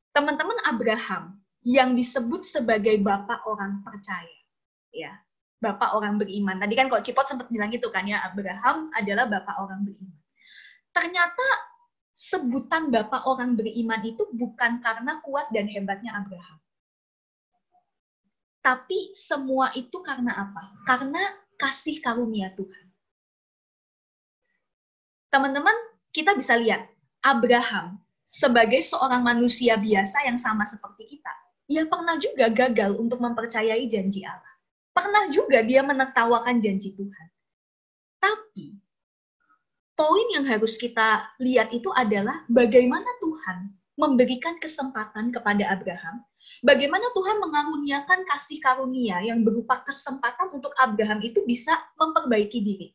Teman-teman, Abraham yang disebut sebagai bapak orang percaya, ya, bapak orang beriman. Tadi kan kok Cipot sempat bilang gitu kan ya, Abraham adalah bapak orang beriman. Ternyata sebutan bapak orang beriman itu bukan karena kuat dan hebatnya Abraham. Tapi semua itu karena apa? Karena kasih karunia Tuhan. Teman-teman, kita bisa lihat Abraham sebagai seorang manusia biasa yang sama seperti kita. Ia pernah juga gagal untuk mempercayai janji Allah. Pernah juga dia menertawakan janji Tuhan. Tapi, poin yang harus kita lihat itu adalah bagaimana Tuhan memberikan kesempatan kepada Abraham. Bagaimana Tuhan mengaruniakan kasih karunia yang berupa kesempatan untuk Abraham itu bisa memperbaiki diri.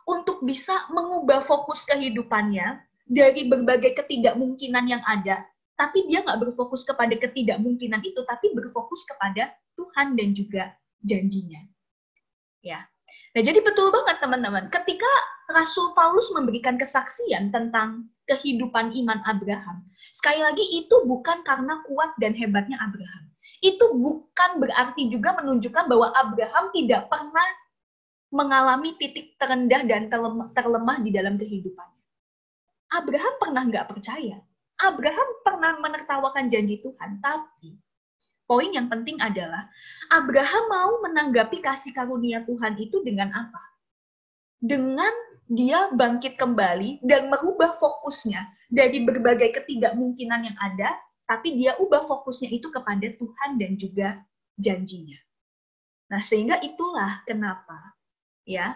Untuk bisa mengubah fokus kehidupannya dari berbagai ketidakmungkinan yang ada, tapi dia nggak berfokus kepada ketidakmungkinan itu, tapi berfokus kepada Tuhan dan juga janjinya. Ya. Nah, jadi betul banget teman-teman, ketika Rasul Paulus memberikan kesaksian tentang kehidupan iman Abraham, sekali lagi itu bukan karena kuat dan hebatnya Abraham. Itu bukan berarti juga menunjukkan bahwa Abraham tidak pernah mengalami titik terendah dan terlemah di dalam kehidupannya. Abraham pernah nggak percaya. Abraham pernah menertawakan janji Tuhan, tapi poin yang penting adalah Abraham mau menanggapi kasih karunia Tuhan itu dengan apa? Dengan dia bangkit kembali dan merubah fokusnya dari berbagai ketidakmungkinan yang ada, tapi dia ubah fokusnya itu kepada Tuhan dan juga janjinya. Nah, sehingga itulah kenapa ya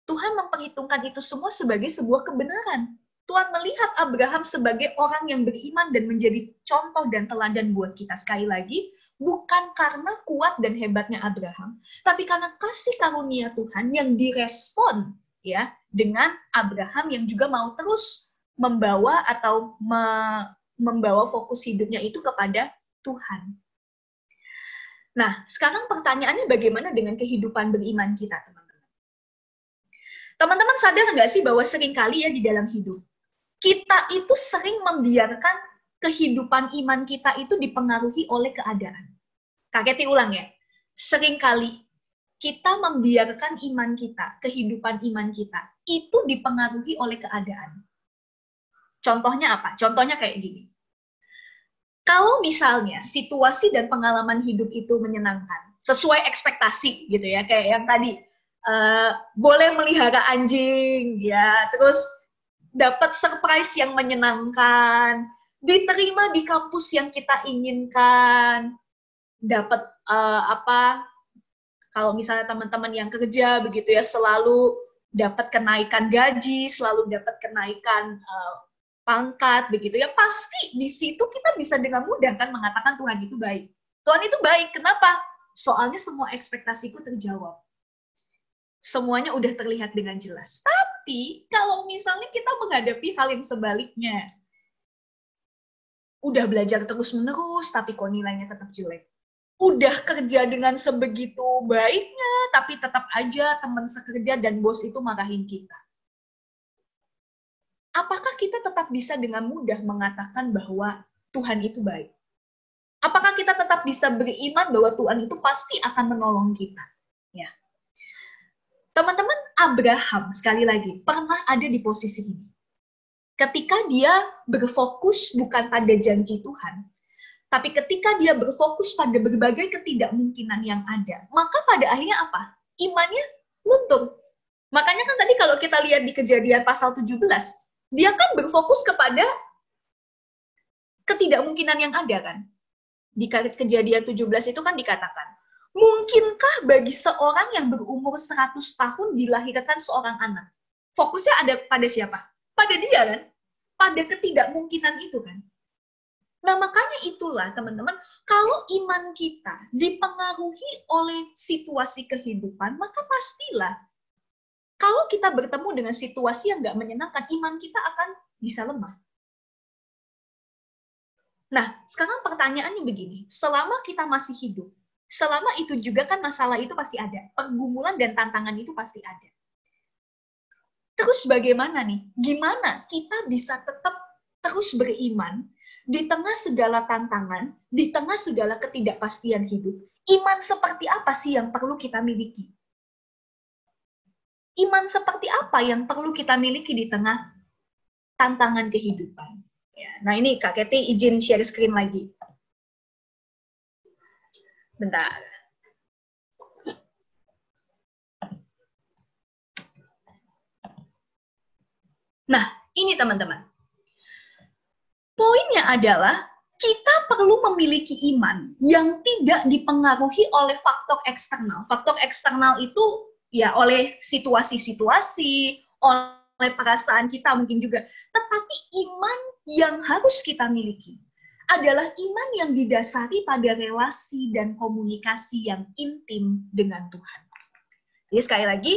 Tuhan memperhitungkan itu semua sebagai sebuah kebenaran. Tuhan melihat Abraham sebagai orang yang beriman dan menjadi contoh dan teladan buat kita. Sekali lagi, bukan karena kuat dan hebatnya Abraham, tapi karena kasih karunia Tuhan yang direspon ya dengan Abraham yang juga mau terus membawa atau membawa fokus hidupnya itu kepada Tuhan. Nah, sekarang pertanyaannya bagaimana dengan kehidupan beriman kita, teman-teman? Teman-teman sadar nggak sih bahwa seringkali ya di dalam hidup, kita itu sering membiarkan kehidupan iman kita itu dipengaruhi oleh keadaan. Kaketi ulang ya, seringkali kita membiarkan iman kita, kehidupan iman kita, itu dipengaruhi oleh keadaan. Contohnya apa? Contohnya kayak gini. Kalau misalnya situasi dan pengalaman hidup itu menyenangkan, sesuai ekspektasi gitu ya, kayak yang tadi, boleh melihara anjing, ya, terus dapat surprise yang menyenangkan, diterima di kampus yang kita inginkan, dapat kalau misalnya teman-teman yang kerja begitu ya, selalu dapat kenaikan gaji, selalu dapat kenaikan pangkat begitu ya, pasti di situ kita bisa dengan mudah kan mengatakan Tuhan itu baik. Tuhan itu baik, kenapa? Soalnya semua ekspektasiku terjawab. Semuanya udah terlihat dengan jelas. Tapi kalau misalnya kita menghadapi hal yang sebaliknya, udah belajar terus-menerus tapi kok nilainya tetap jelek. Udah kerja dengan sebegitu baiknya, tapi tetap aja teman sekerja dan bos itu marahin kita. Apakah kita tetap bisa dengan mudah mengatakan bahwa Tuhan itu baik? Apakah kita tetap bisa beriman bahwa Tuhan itu pasti akan menolong kita? Ya. Teman-teman, Abraham, sekali lagi, pernah ada di posisi ini. Ketika dia berfokus bukan pada janji Tuhan, tapi ketika dia berfokus pada berbagai ketidakmungkinan yang ada, maka pada akhirnya apa? Imannya luntur. Makanya kan tadi kalau kita lihat di Kejadian pasal 17, dia kan berfokus kepada ketidakmungkinan yang ada kan. Di Kejadian 17 itu kan dikatakan, Mungkinkah bagi seorang yang berumur 100 tahun dilahirkan seorang anak? Fokusnya ada pada siapa? Pada dia kan? Pada ketidakmungkinan itu kan? Nah, makanya itulah teman-teman, kalau iman kita dipengaruhi oleh situasi kehidupan, maka pastilah kalau kita bertemu dengan situasi yang nggak menyenangkan, iman kita akan bisa lemah. Nah, sekarang pertanyaannya begini, selama kita masih hidup, selama itu juga kan masalah itu pasti ada. Pergumulan dan tantangan itu pasti ada. Terus bagaimana nih? Gimana kita bisa tetap terus beriman di tengah segala tantangan, di tengah segala ketidakpastian hidup? Iman seperti apa sih yang perlu kita miliki? Iman seperti apa yang perlu kita miliki di tengah tantangan kehidupan? Ya, nah ini Kak Kety izin share screen lagi. Bentar. Nah, ini teman-teman. Poinnya adalah kita perlu memiliki iman yang tidak dipengaruhi oleh faktor eksternal. Faktor eksternal itu ya oleh situasi-situasi, oleh perasaan kita mungkin juga. Tetapi iman yang harus kita miliki adalah iman yang didasari pada relasi dan komunikasi yang intim dengan Tuhan. Jadi sekali lagi,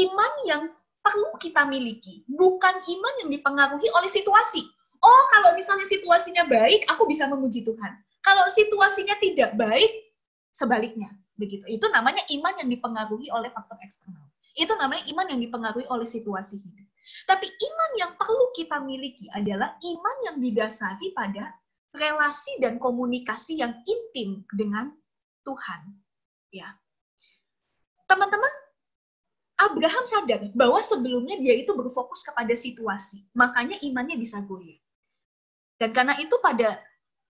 iman yang perlu kita miliki, bukan iman yang dipengaruhi oleh situasi. Oh, kalau misalnya situasinya baik, aku bisa memuji Tuhan. Kalau situasinya tidak baik, sebaliknya. Begitu. Itu namanya iman yang dipengaruhi oleh faktor eksternal. Itu namanya iman yang dipengaruhi oleh situasi hidup. Tapi iman yang perlu kita miliki adalah iman yang didasari pada relasi dan komunikasi yang intim dengan Tuhan. Ya. Teman-teman, Abraham sadar bahwa sebelumnya dia itu berfokus kepada situasi, makanya imannya bisa goyah. Dan karena itu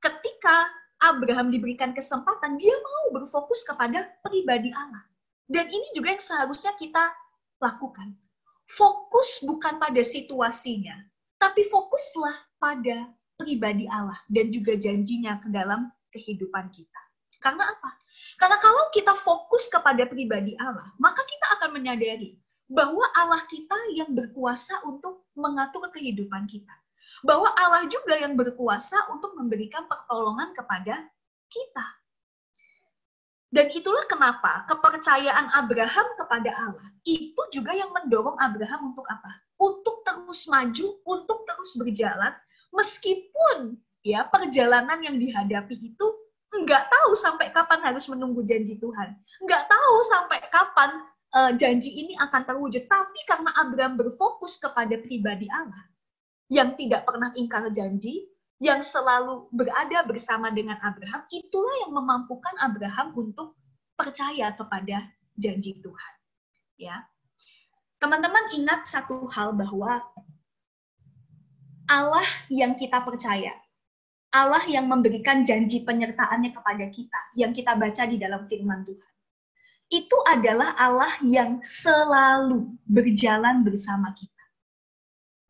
ketika Abraham diberikan kesempatan, dia mau berfokus kepada pribadi Allah. Dan ini juga yang seharusnya kita lakukan. Fokus bukan pada situasinya, tapi fokuslah pada pribadi Allah dan juga janjinya ke dalam kehidupan kita. Karena apa? Karena kalau kita fokus kepada pribadi Allah, maka kita akan menyadari bahwa Allah kita yang berkuasa untuk mengatur kehidupan kita. Bahwa Allah juga yang berkuasa untuk memberikan pertolongan kepada kita. Dan itulah kenapa kepercayaan Abraham kepada Allah itu juga yang mendorong Abraham untuk apa? Untuk terus maju, untuk terus berjalan, meskipun ya perjalanan yang dihadapi itu nggak tahu sampai kapan harus menunggu janji Tuhan. Nggak tahu sampai kapan janji ini akan terwujud. Tapi karena Abraham berfokus kepada pribadi Allah, yang tidak pernah ingkar janji, yang selalu berada bersama dengan Abraham, itulah yang memampukan Abraham untuk percaya kepada janji Tuhan. Ya, teman-teman ingat satu hal bahwa Allah yang kita percaya, Allah yang memberikan janji penyertaannya kepada kita, yang kita baca di dalam firman Tuhan, itu adalah Allah yang selalu berjalan bersama kita.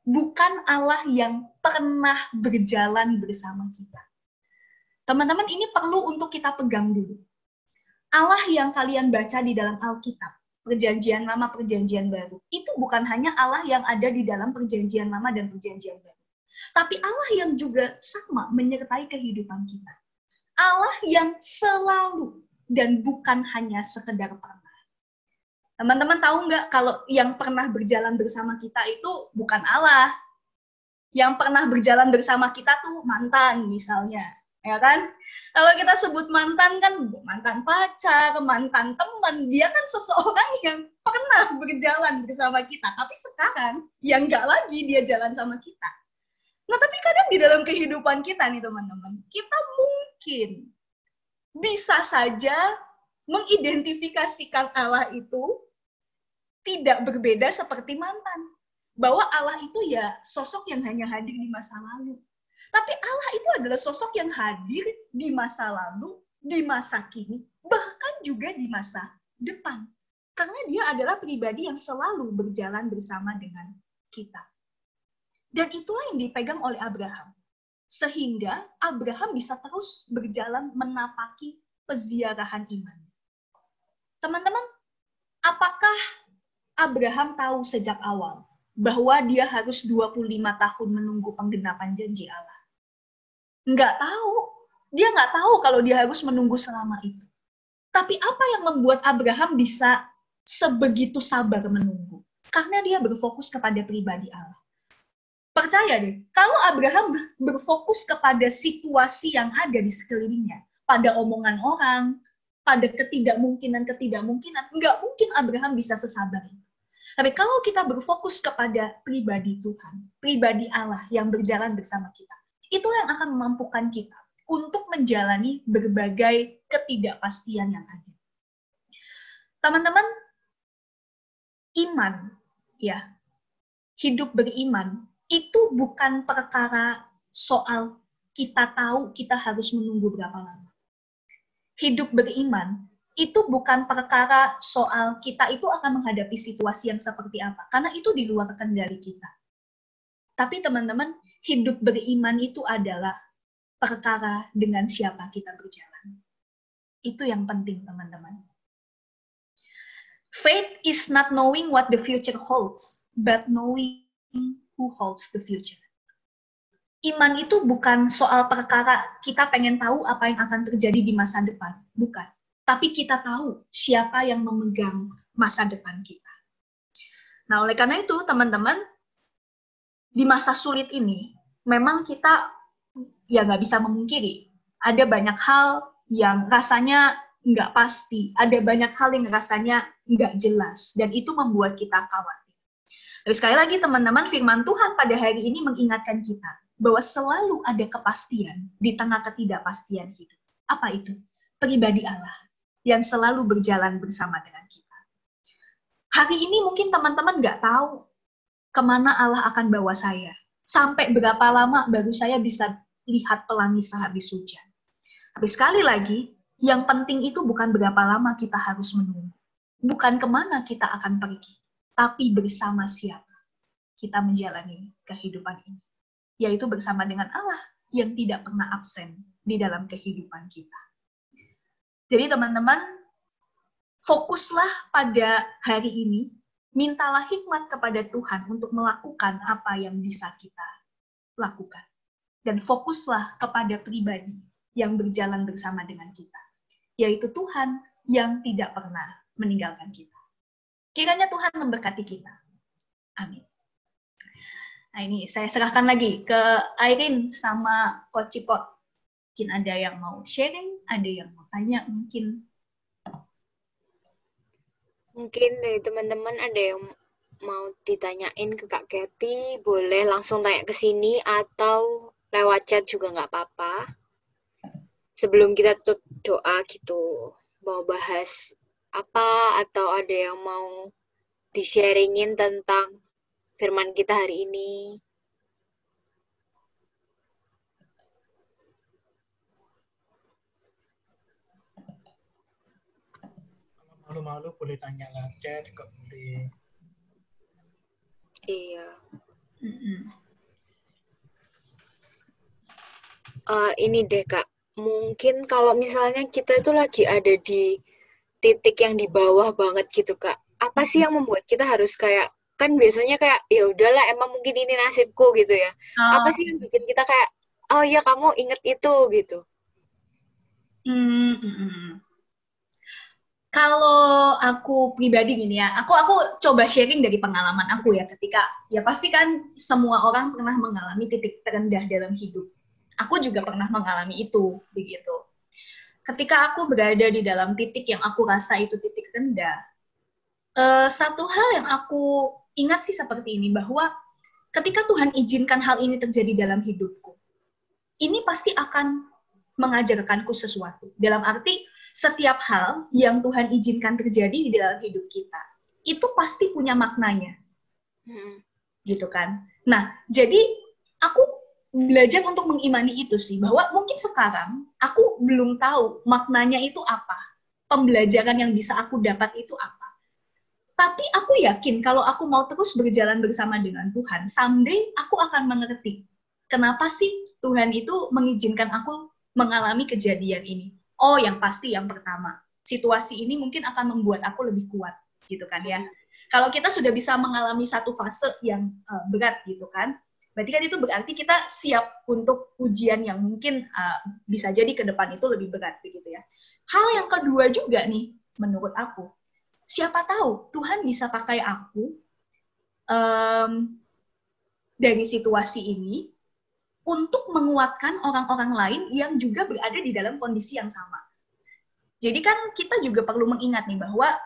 Bukan Allah yang pernah berjalan bersama kita. Teman-teman, ini perlu untuk kita pegang dulu. Allah yang kalian baca di dalam Alkitab, Perjanjian Lama, Perjanjian Baru, itu bukan hanya Allah yang ada di dalam Perjanjian Lama dan Perjanjian Baru. Tapi Allah yang juga sama menyertai kehidupan kita. Allah yang selalu dan bukan hanya sekedar pernah. Teman-teman tahu nggak kalau yang pernah berjalan bersama kita itu bukan Allah. Yang pernah berjalan bersama kita tuh mantan misalnya. Ya kan? Kalau kita sebut mantan kan mantan pacar, mantan teman. Dia kan seseorang yang pernah berjalan bersama kita. Tapi sekarang yang nggak lagi dia jalan sama kita. Nah, tapi kadang di dalam kehidupan kita nih teman-teman, kita mungkin bisa saja mengidentifikasikan Allah itu tidak berbeda seperti mantan. Bahwa Allah itu ya sosok yang hanya hadir di masa lalu. Tapi Allah itu adalah sosok yang hadir di masa lalu, di masa kini, bahkan juga di masa depan. Karena dia adalah pribadi yang selalu berjalan bersama dengan kita. Dan itulah yang dipegang oleh Abraham. Sehingga Abraham bisa terus berjalan menapaki peziarahan iman. Teman-teman, apakah Abraham tahu sejak awal bahwa dia harus 25 tahun menunggu penggenapan janji Allah? Nggak tahu. Dia nggak tahu kalau dia harus menunggu selama itu. Tapi apa yang membuat Abraham bisa sebegitu sabar menunggu? Karena dia berfokus kepada pribadi Allah. Percaya deh, kalau Abraham berfokus kepada situasi yang ada di sekelilingnya, pada omongan orang, pada ketidakmungkinan, nggak mungkin Abraham bisa sesabar itu. Tapi kalau kita berfokus kepada pribadi Tuhan, pribadi Allah yang berjalan bersama kita, itu yang akan memampukan kita untuk menjalani berbagai ketidakpastian yang ada. Teman-teman, iman, ya, hidup beriman, itu bukan perkara soal kita tahu kita harus menunggu berapa lama. Hidup beriman, itu bukan perkara soal kita itu akan menghadapi situasi yang seperti apa, karena itu di luar kendali kita. Tapi teman-teman, hidup beriman itu adalah perkara dengan siapa kita berjalan. Itu yang penting, teman-teman. Faith is not knowing what the future holds, but knowing who holds the future. Iman itu bukan soal perkara kita pengen tahu apa yang akan terjadi di masa depan. Bukan. Tapi kita tahu siapa yang memegang masa depan kita. Nah, oleh karena itu, teman-teman, di masa sulit ini, memang kita ya nggak bisa memungkiri. Ada banyak hal yang rasanya nggak pasti. Ada banyak hal yang rasanya nggak jelas. Dan itu membuat kita khawatir. Tapi sekali lagi, teman-teman, firman Tuhan pada hari ini mengingatkan kita bahwa selalu ada kepastian di tengah ketidakpastian hidup. Apa itu? Pribadi Allah yang selalu berjalan bersama dengan kita. Hari ini mungkin teman-teman nggak tahu kemana Allah akan bawa saya. Sampai berapa lama baru saya bisa lihat pelangi sehabis hujan. Tapi sekali lagi, yang penting itu bukan berapa lama kita harus menunggu. Bukan kemana kita akan pergi. Tapi bersama siapa kita menjalani kehidupan ini. Yaitu bersama dengan Allah yang tidak pernah absen di dalam kehidupan kita. Jadi teman-teman, fokuslah pada hari ini, mintalah hikmat kepada Tuhan untuk melakukan apa yang bisa kita lakukan. Dan fokuslah kepada pribadi yang berjalan bersama dengan kita, yaitu Tuhan yang tidak pernah meninggalkan kita. Kiranya Tuhan memberkati kita. Amin. Nah, ini saya serahkan lagi ke Airin sama Coach Cipot. Mungkin ada yang mau sharing, ada yang mau tanya mungkin. Mungkin dari teman-teman ada yang mau ditanyain ke Kak Kety, boleh langsung tanya ke sini atau lewat chat juga nggak apa-apa. Sebelum kita tutup doa gitu, mau bahas apa atau ada yang mau di-sharingin tentang firman kita hari ini. Kalau malu-malu boleh tanya lewat chat, juga boleh. Iya. Ini deh Kak, mungkin kalau misalnya kita itu lagi ada di titik yang di bawah banget gitu Kak, apa sih yang membuat kita harus kayak, kan biasanya kayak ya udahlah emang mungkin ini nasibku gitu ya. Apa sih yang bikin kita kayak, oh ya kamu inget itu gitu. Kalau aku pribadi gini ya, aku coba sharing dari pengalaman aku ya, ketika ya pasti kan semua orang pernah mengalami titik terendah dalam hidup. Aku juga pernah mengalami itu, begitu. Ketika aku berada di dalam titik yang aku rasa itu titik rendah, satu hal yang aku ingat sih seperti ini, bahwa ketika Tuhan izinkan hal ini terjadi dalam hidupku, ini pasti akan mengajarkanku sesuatu. Dalam arti, setiap hal yang Tuhan izinkan terjadi di dalam hidup kita, itu pasti punya maknanya. Gitu kan? Nah, jadi aku belajar untuk mengimani itu sih, bahwa mungkin sekarang aku belum tahu maknanya itu apa, pembelajaran yang bisa aku dapat itu apa. Tapi aku yakin kalau aku mau terus berjalan bersama dengan Tuhan, someday aku akan mengerti kenapa sih Tuhan itu mengizinkan aku mengalami kejadian ini. Oh, yang pasti yang pertama, situasi ini mungkin akan membuat aku lebih kuat, gitu kan ya. Kalau kita sudah bisa mengalami satu fase yang berat gitu kan, berarti kan itu berarti kita siap untuk ujian yang mungkin bisa jadi ke depan itu lebih berat begitu ya. Hal yang kedua juga nih, menurut aku, siapa tahu Tuhan bisa pakai aku dari situasi ini untuk menguatkan orang-orang lain yang juga berada di dalam kondisi yang sama. Jadi kan kita juga perlu mengingat nih bahwa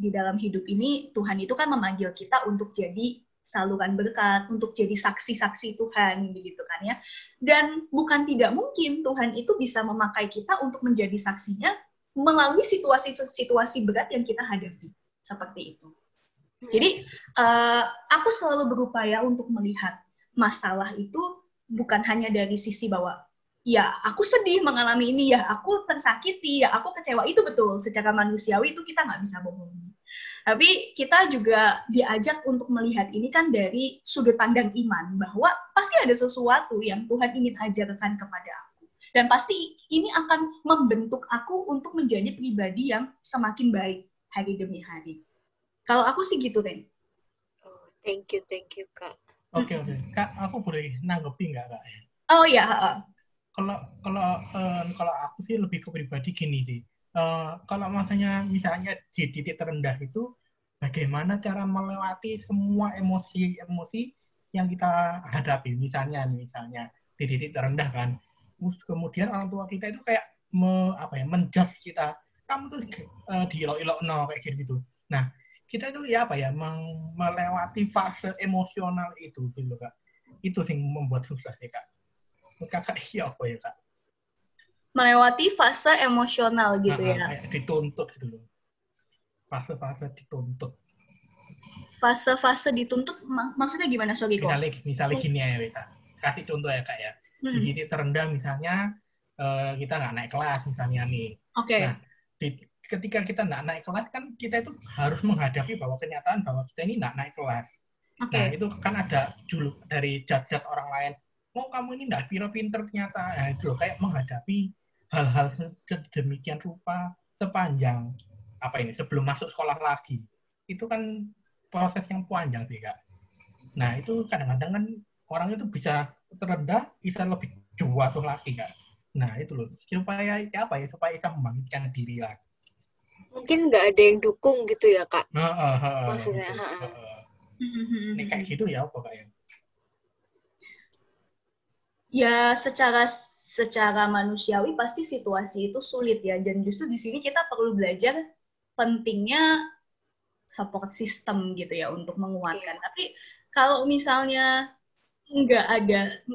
di dalam hidup ini Tuhan itu kan memanggil kita untuk jadi saluran berkat, untuk jadi saksi-saksi Tuhan, begitu kan ya. Dan bukan tidak mungkin Tuhan itu bisa memakai kita untuk menjadi saksinya melalui situasi-situasi berat yang kita hadapi, seperti itu. Jadi aku selalu berupaya untuk melihat masalah itu bukan hanya dari sisi bahwa ya aku sedih mengalami ini, ya aku tersakiti, ya aku kecewa, itu betul. Secara manusiawi itu kita nggak bisa bohongi. Tapi kita juga diajak untuk melihat ini kan dari sudut pandang iman, bahwa pasti ada sesuatu yang Tuhan ingin ajarkan kepada aku. Dan pasti ini akan membentuk aku untuk menjadi pribadi yang semakin baik hari demi hari. Kalau aku sih gitu, Ren. Oh, thank you Kak. Oke. Kak, aku boleh nanggepi nggak Kak? Oh ya. Kalau aku sih lebih ke pribadi gini sih. Kalau misalnya di titik terendah itu, bagaimana cara melewati semua emosi yang kita hadapi. Misalnya di titik terendah kan, kemudian orang tua kita itu kayak menjudge kita, kamu tuh diilok-ilok kayak gitu. Nah, kita itu melewati fase emosional itu gitu Kak. Itu sih membuat susah sih Kak. Kakak apa ya Kak? Melewati fase emosional gitu ya. Dituntut gitu loh. Fase-fase dituntut. Fase-fase dituntut maksudnya gimana, sorry kok? Misalnya gini ya Kak. Kasih contoh ya Kak ya. Di titik terendah misalnya kita nggak naik kelas misalnya nih. Oke. Nah, ketika kita nggak naik kelas kan kita itu harus menghadapi bahwa kenyataan bahwa kita ini nggak naik kelas. Nah, itu kan ada dulu dari judge orang lain. Oh, kamu ini nggak pinter ternyata. Nah, itu loh, kayak menghadapi hal-hal sedemikian rupa sepanjang sebelum masuk sekolah lagi. Itu kan proses yang panjang sih Kak. Nah, itu kadang-kadang kan orang itu bisa terendah, bisa lebih jatuh lagi Kak. Nah, itu loh, supaya bisa membangkitkan diri lagi. Mungkin nggak ada yang dukung gitu ya Kak. Maksudnya. Ini kayak gitu ya apa Kak ya? Ya, secara manusiawi pasti situasi itu sulit ya, dan justru di sini kita perlu belajar pentingnya support system gitu ya untuk menguatkan. Tapi kalau misalnya nggak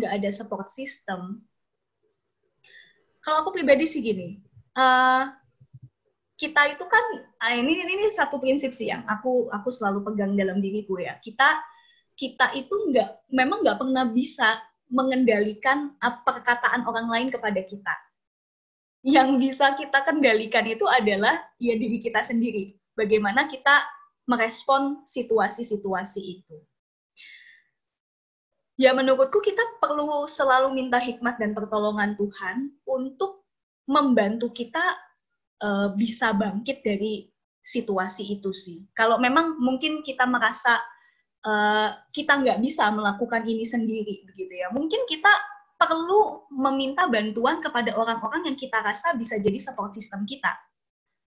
ada support system, kalau aku pribadi sih gini, kita itu kan ini satu prinsip sih yang aku selalu pegang dalam diriku ya. Kita itu memang nggak pernah bisa mengendalikan perkataan orang lain kepada kita. Yang bisa kita kendalikan itu adalah ya diri kita sendiri. Bagaimana kita merespon situasi-situasi itu. Ya menurutku kita perlu selalu minta hikmat dan pertolongan Tuhan untuk membantu kita bisa bangkit dari situasi itu sih. Kalau memang mungkin kita merasa kita nggak bisa melakukan ini sendiri, begitu ya. Mungkin kita perlu meminta bantuan kepada orang-orang yang kita rasa bisa jadi support system kita.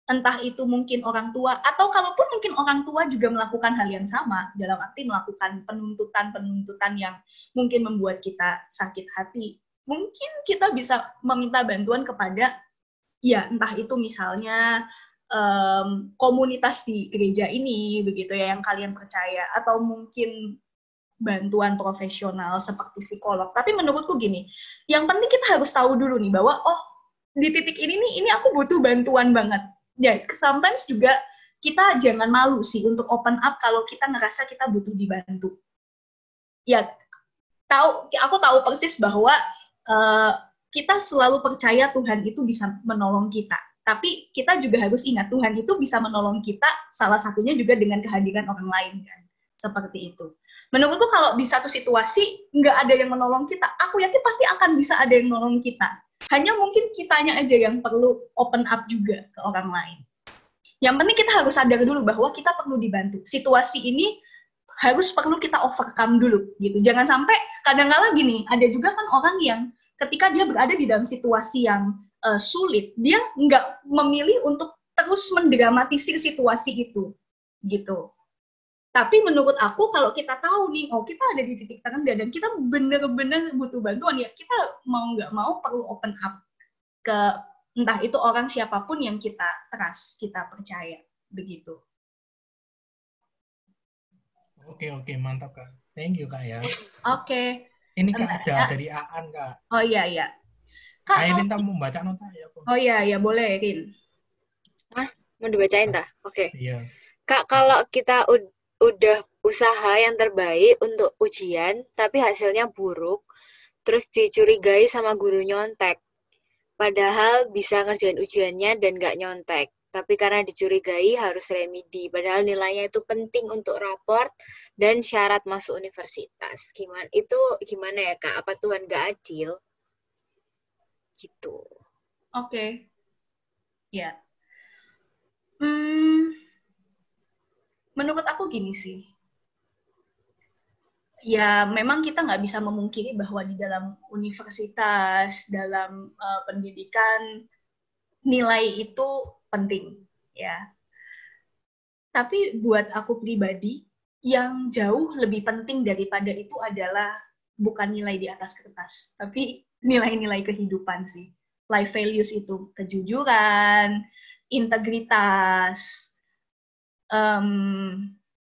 Entah itu mungkin orang tua, atau kalaupun mungkin orang tua juga melakukan hal yang sama, dalam arti melakukan penuntutan yang mungkin membuat kita sakit hati. Mungkin kita bisa meminta bantuan kepada, ya entah itu misalnya komunitas di gereja ini, begitu ya, yang kalian percaya, atau mungkin bantuan profesional seperti psikolog. Tapi menurutku gini, yang penting kita harus tahu dulu nih bahwa di titik ini aku butuh bantuan banget. Ya, sometimes juga kita jangan malu sih untuk open up kalau kita ngerasa kita butuh dibantu. Ya, aku tahu persis bahwa kita selalu percaya Tuhan itu bisa menolong kita. Tapi kita juga harus ingat Tuhan itu bisa menolong kita, salah satunya juga dengan kehadiran orang lain kan. Seperti itu. Menurutku kalau di satu situasi nggak ada yang menolong kita, aku yakin pasti akan bisa ada yang menolong kita. Hanya mungkin kitanya aja yang perlu open up juga ke orang lain. Yang penting kita harus sadar dulu bahwa kita perlu dibantu. Situasi ini harus perlu kita overcome dulu gitu. Jangan sampai kadang-kala gini, ada juga kan orang yang ketika dia berada di dalam situasi yang sulit, dia nggak memilih untuk terus mendramatisir situasi itu gitu. Tapi menurut aku kalau kita tahu nih, oh kita ada di titik terendah dan kita benar-benar butuh bantuan, ya kita mau nggak mau perlu open up ke entah itu orang siapapun yang kita trust, kita percaya, begitu. Oke, mantap Kak. Thank you Kak ya. Oke. Ini Kak ada dari Aan Kak. Oh iya. Kak, Airin tak mau membaca nota ya? Oh iya, boleh Rin. Mau dibacain tak? Oke. Iya. Kak, kalau kita udah usaha yang terbaik untuk ujian, tapi hasilnya buruk, terus dicurigai sama guru nyontek. Padahal bisa ngerjain ujiannya dan nggak nyontek. Tapi karena dicurigai harus remedi. Padahal nilainya itu penting untuk raport dan syarat masuk universitas. Gimana ya Kak? Apa Tuhan nggak adil? Gitu. Oke. Ya. Menurut aku gini sih. Ya, memang kita nggak bisa memungkiri bahwa di dalam universitas, dalam pendidikan, nilai itu penting, ya. Tapi buat aku pribadi, yang jauh lebih penting daripada itu adalah bukan nilai di atas kertas, tapi nilai-nilai kehidupan sih. Life values itu kejujuran, integritas,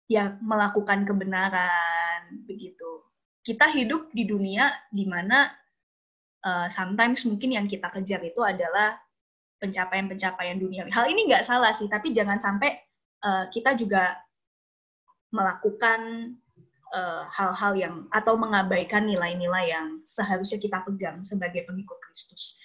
ya melakukan kebenaran, begitu. Kita hidup di dunia di mana sometimes mungkin yang kita kejar itu adalah pencapaian-pencapaian dunia. Hal ini nggak salah sih, tapi jangan sampai kita juga melakukan hal-hal yang atau mengabaikan nilai-nilai yang seharusnya kita pegang sebagai pengikut Kristus.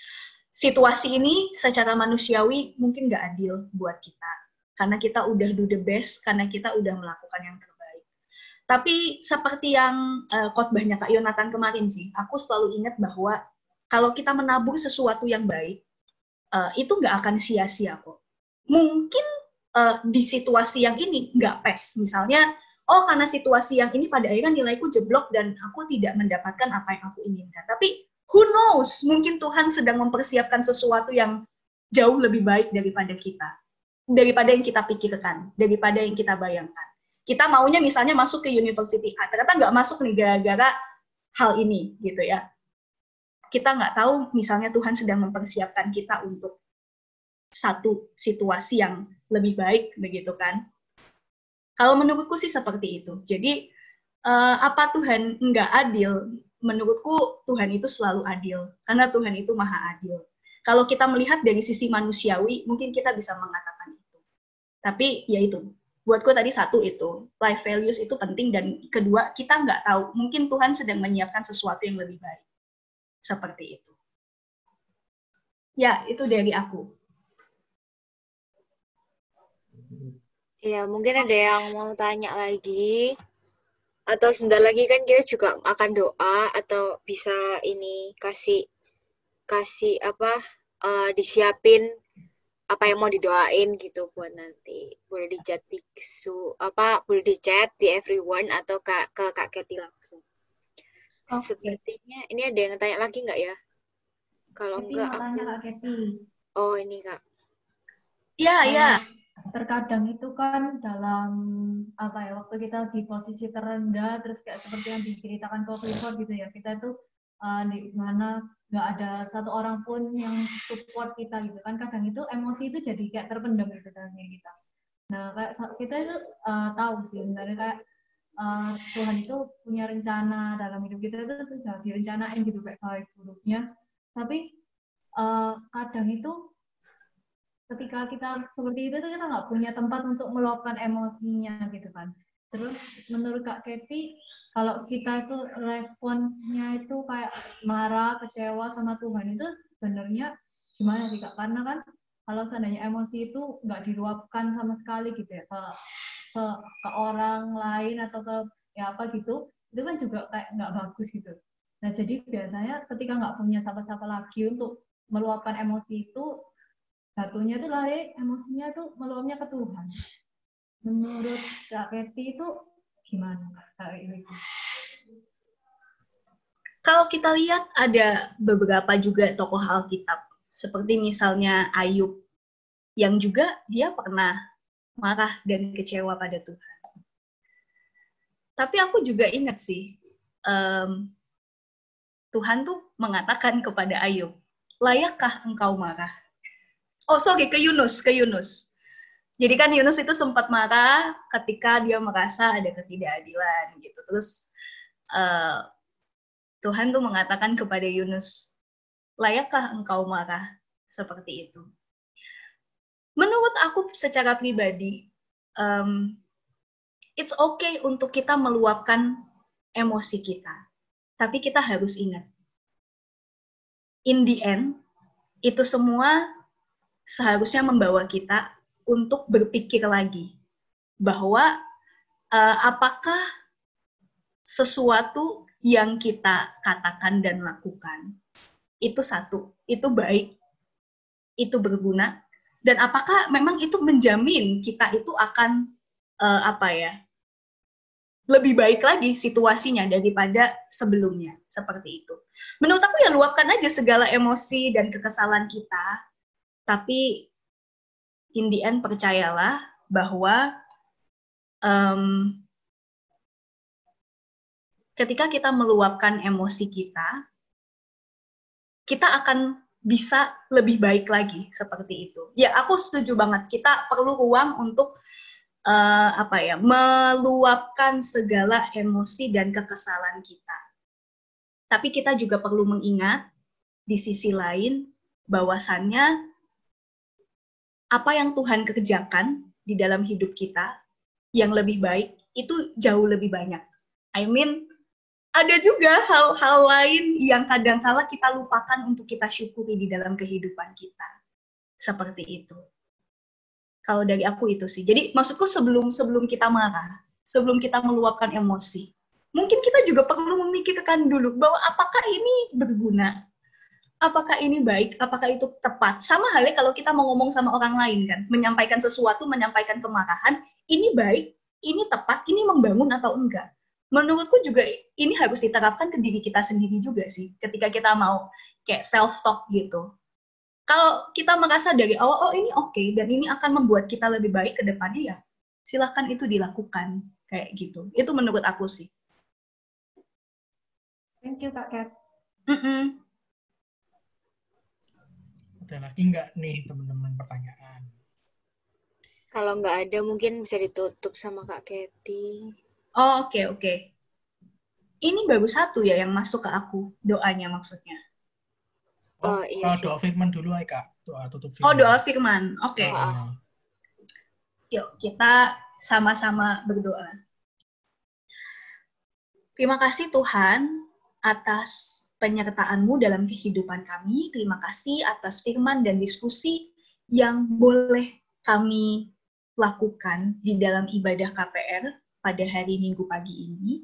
Situasi ini secara manusiawi mungkin nggak adil buat kita, karena kita udah do the best, karena kita udah melakukan yang terbaik. Tapi seperti yang khotbahnya Kak Yonatan kemarin sih, aku selalu ingat bahwa kalau kita menabur sesuatu yang baik, itu nggak akan sia-sia kok. Mungkin di situasi yang ini nggak pas. Misalnya, karena situasi yang ini pada akhirnya nilaiku jeblok dan aku tidak mendapatkan apa yang aku inginkan. Tapi who knows, mungkin Tuhan sedang mempersiapkan sesuatu yang jauh lebih baik daripada kita. Daripada yang kita pikirkan, daripada yang kita bayangkan. Kita maunya misalnya masuk ke university A, ternyata nggak masuk nih gara-gara hal ini, gitu ya. Kita nggak tahu misalnya Tuhan sedang mempersiapkan kita untuk satu situasi yang lebih baik, begitu kan. Kalau menurutku sih seperti itu. Jadi, apa Tuhan nggak adil? Menurutku Tuhan itu selalu adil, karena Tuhan itu maha adil. Kalau kita melihat dari sisi manusiawi, mungkin kita bisa mengatakan itu. Tapi ya itu, buatku tadi satu itu, life values itu penting, dan kedua, kita nggak tahu, mungkin Tuhan sedang menyiapkan sesuatu yang lebih baik. Seperti itu. Ya, itu dari aku. Ya, mungkin ada yang mau tanya lagi. Atau sebentar lagi kan kita juga akan doa, atau bisa ini kasih disiapin apa yang mau didoain gitu buat nanti. Boleh di chat boleh di chat di everyone atau ke Kak Kety langsung. Okay. Sepertinya ini ada yang tanya lagi nggak ya? Kalau enggak aku tanya Kak Kety. Oh, ini Kak. Iya. Terkadang itu kan dalam waktu kita di posisi terendah, terus kayak seperti yang diceritakan Ko Clifford gitu ya, kita tuh di mana nggak ada satu orang pun yang support kita gitu kan, kadang itu emosi itu jadi kayak terpendam gitu dalam diri kita. Nah, kayak kita itu tahu sih sebenarnya kayak Tuhan itu punya rencana dalam hidup kita, itu sudah direncanain gitu kayak baik buruknya, tapi kadang itu ketika kita seperti itu kita nggak punya tempat untuk meluapkan emosinya gitu kan. Terus menurut Kak Kety, kalau kita itu responnya itu kayak marah, kecewa sama Tuhan, itu sebenarnya gimana sih Kak? Karena kan kalau seandainya emosi itu nggak diluapkan sama sekali gitu ya ke orang lain atau ke ya apa gitu, itu kan juga kayak nggak bagus gitu. Nah jadi biasanya ketika nggak punya siapa-siapa lagi untuk meluapkan emosi itu jatuhnya tuh lari emosinya tuh meluapnya ke Tuhan. Menurut Kak Kety itu gimana Kak ini? Kalau kita lihat ada beberapa juga tokoh Alkitab, seperti misalnya Ayub, yang juga dia pernah marah dan kecewa pada Tuhan. Tapi aku juga ingat sih, Tuhan tuh mengatakan kepada Ayub, layakkah engkau marah? Oh sorry, ke Yunus. Jadi kan Yunus itu sempat marah ketika dia merasa ada ketidakadilan gitu. Terus Tuhan tuh mengatakan kepada Yunus, layakkah engkau marah seperti itu? Menurut aku secara pribadi, it's okay untuk kita meluapkan emosi kita. Tapi kita harus ingat, in the end, itu semua seharusnya membawa kita untuk berpikir lagi bahwa apakah sesuatu yang kita katakan dan lakukan itu itu baik, itu berguna, dan apakah memang itu menjamin kita itu akan lebih baik lagi situasinya daripada sebelumnya, seperti itu. Menurut aku ya luapkan aja segala emosi dan kekesalan kita, tapi in the end percayalah bahwa ketika kita meluapkan emosi kita akan bisa lebih baik lagi seperti itu. Ya, aku setuju banget. Kita perlu ruang untuk meluapkan segala emosi dan kekesalan kita. Tapi kita juga perlu mengingat di sisi lain bahwasannya apa yang Tuhan kerjakan di dalam hidup kita yang lebih baik itu jauh lebih banyak. Ada juga hal-hal lain yang kadang-kala kita lupakan untuk kita syukuri di dalam kehidupan kita. Seperti itu. Kalau dari aku itu sih. Jadi maksudku sebelum kita marah, sebelum kita meluapkan emosi, mungkin kita juga perlu memikirkan dulu bahwa apakah ini berguna, apakah ini baik, apakah itu tepat. Sama halnya kalau kita mau ngomong sama orang lain kan, menyampaikan sesuatu, menyampaikan kemarahan, ini baik, ini tepat, ini membangun atau enggak. Menurutku juga ini harus diterapkan ke diri kita sendiri juga sih, ketika kita mau kayak self-talk gitu. Kalau kita merasa dari awal, ini oke, dan ini akan membuat kita lebih baik ke depannya, ya silahkan itu dilakukan, kayak gitu. Itu menurut aku sih. Thank you, Kak Kat. Ada lagi nggak nih teman-teman pertanyaan? Kalau nggak ada mungkin bisa ditutup sama Kak Kety. Oh, oke. Ini baru satu ya yang masuk ke aku, doanya maksudnya. Iya sih. Doa firman dulu aja, Kak. Doa tutup firman. Oh, doa firman. Oke. Yuk, kita sama-sama berdoa. Terima kasih Tuhan atas penyertaan-Mu dalam kehidupan kami. Terima kasih atas firman dan diskusi yang boleh kami lakukan di dalam ibadah KPR pada hari Minggu pagi ini.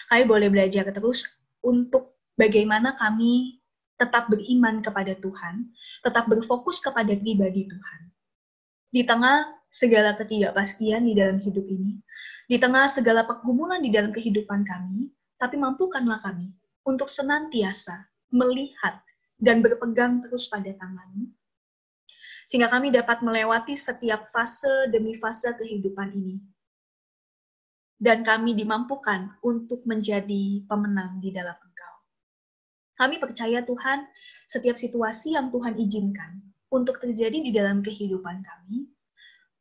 Kami boleh belajar terus untuk bagaimana kami tetap beriman kepada Tuhan, tetap berfokus kepada pribadi Tuhan. Di tengah segala ketidakpastian di dalam hidup ini, di tengah segala pergumulan di dalam kehidupan kami, tapi mampukanlah kami untuk senantiasa melihat dan berpegang terus pada tangan-Mu, sehingga kami dapat melewati setiap fase demi fase kehidupan ini. Dan kami dimampukan untuk menjadi pemenang di dalam Engkau. Kami percaya Tuhan, setiap situasi yang Tuhan izinkan untuk terjadi di dalam kehidupan kami,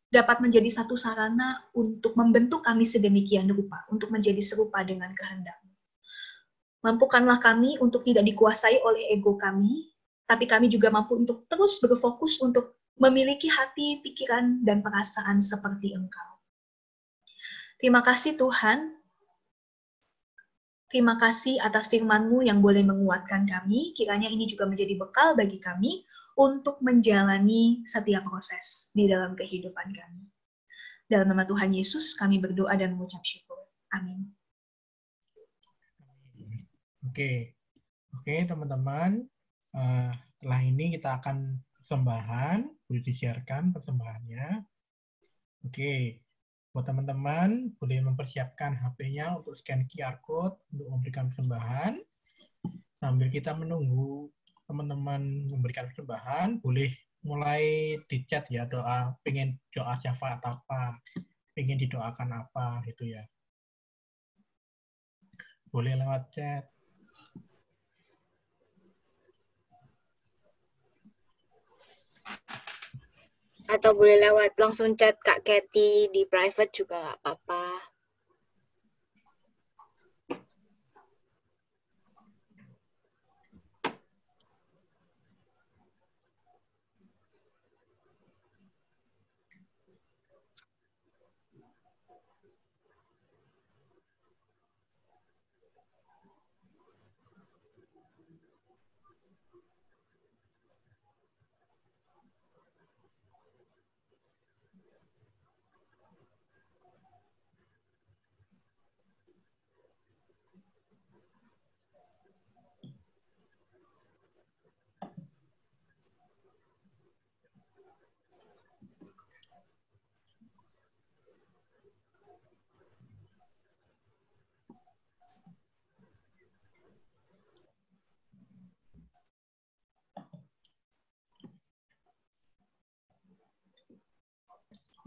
dapat menjadi satu sarana untuk membentuk kami sedemikian rupa, untuk menjadi serupa dengan kehendak-Mu. Mampukanlah kami untuk tidak dikuasai oleh ego kami, tapi kami juga mampu untuk terus berfokus untuk memiliki hati, pikiran, dan perasaan seperti Engkau. Terima kasih Tuhan. Terima kasih atas firman-Mu yang boleh menguatkan kami. Kiranya ini juga menjadi bekal bagi kami untuk menjalani setiap proses di dalam kehidupan kami. Dalam nama Tuhan Yesus, kami berdoa dan mengucap syukur. Amin. Oke, teman-teman. Setelah ini kita akan persembahan, boleh di-share-kan persembahannya. Oke, buat teman-teman boleh mempersiapkan HP-nya untuk scan QR code untuk memberikan persembahan. Sambil kita menunggu teman-teman memberikan persembahan, boleh mulai di chat ya, doa, pengen doa syafaat apa, pengen didoakan apa gitu ya. Boleh lewat chat. Atau boleh lewat langsung chat Kak Kathy di private juga nggak apa-apa.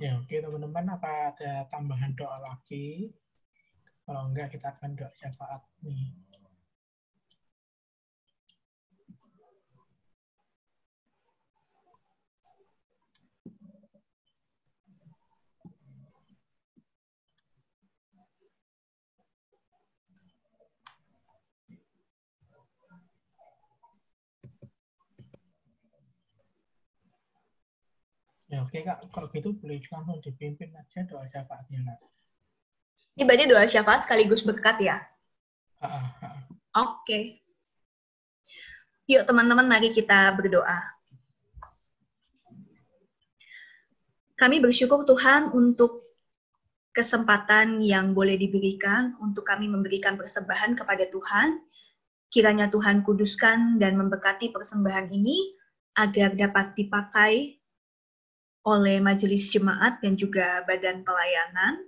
Ya, oke teman-teman, apa ada tambahan doa lagi? Kalau enggak, kita akan doa syafaat nih. Ya, oke Kak, kalau gitu boleh langsung dipimpin aja doa syafaatnya Kak. Ini berarti doa syafaat sekaligus berkat ya? Ah, ah, ah. Oke. Yuk teman-teman, mari kita berdoa. Kami bersyukur Tuhan untuk kesempatan yang boleh diberikan untuk kami memberikan persembahan kepada Tuhan. Kiranya Tuhan kuduskan dan memberkati persembahan ini agar dapat dipakai oleh majelis jemaat dan juga badan pelayanan.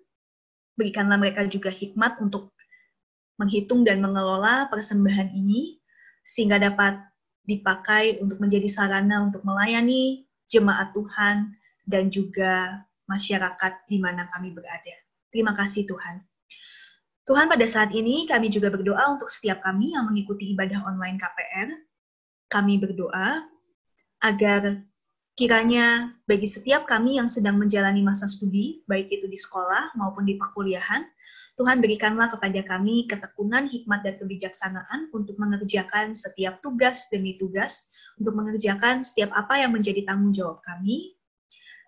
Berikanlah mereka juga hikmat untuk menghitung dan mengelola persembahan ini, sehingga dapat dipakai untuk menjadi sarana untuk melayani jemaat Tuhan dan juga masyarakat di mana kami berada. Terima kasih Tuhan. Tuhan, pada saat ini kami juga berdoa untuk setiap kami yang mengikuti ibadah online KPR. Kami berdoa agar kiranya bagi setiap kami yang sedang menjalani masa studi, baik itu di sekolah maupun di perkuliahan, Tuhan berikanlah kepada kami ketekunan, hikmat, dan kebijaksanaan untuk mengerjakan setiap tugas demi tugas, untuk mengerjakan setiap apa yang menjadi tanggung jawab kami.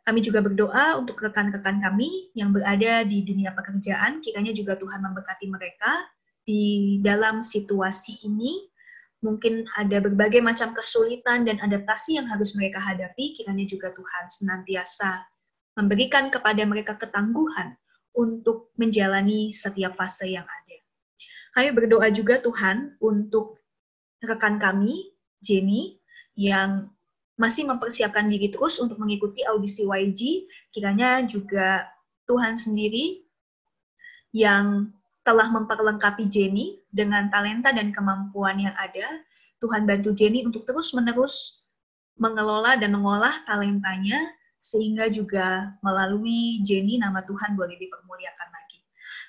Kami juga berdoa untuk rekan-rekan kami yang berada di dunia pekerjaan, kiranya juga Tuhan memberkati mereka di dalam situasi ini. Mungkin ada berbagai macam kesulitan dan adaptasi yang harus mereka hadapi, kiranya juga Tuhan senantiasa memberikan kepada mereka ketangguhan untuk menjalani setiap fase yang ada. Kami berdoa juga Tuhan untuk rekan kami, Jenny, yang masih mempersiapkan diri terus untuk mengikuti audisi YG, kiranya juga Tuhan sendiri yang telah memperlengkapi Jenny dengan talenta dan kemampuan yang ada. Tuhan bantu Jenny untuk terus-menerus mengelola dan mengolah talentanya, sehingga juga melalui Jenny nama Tuhan boleh dipermuliakan lagi.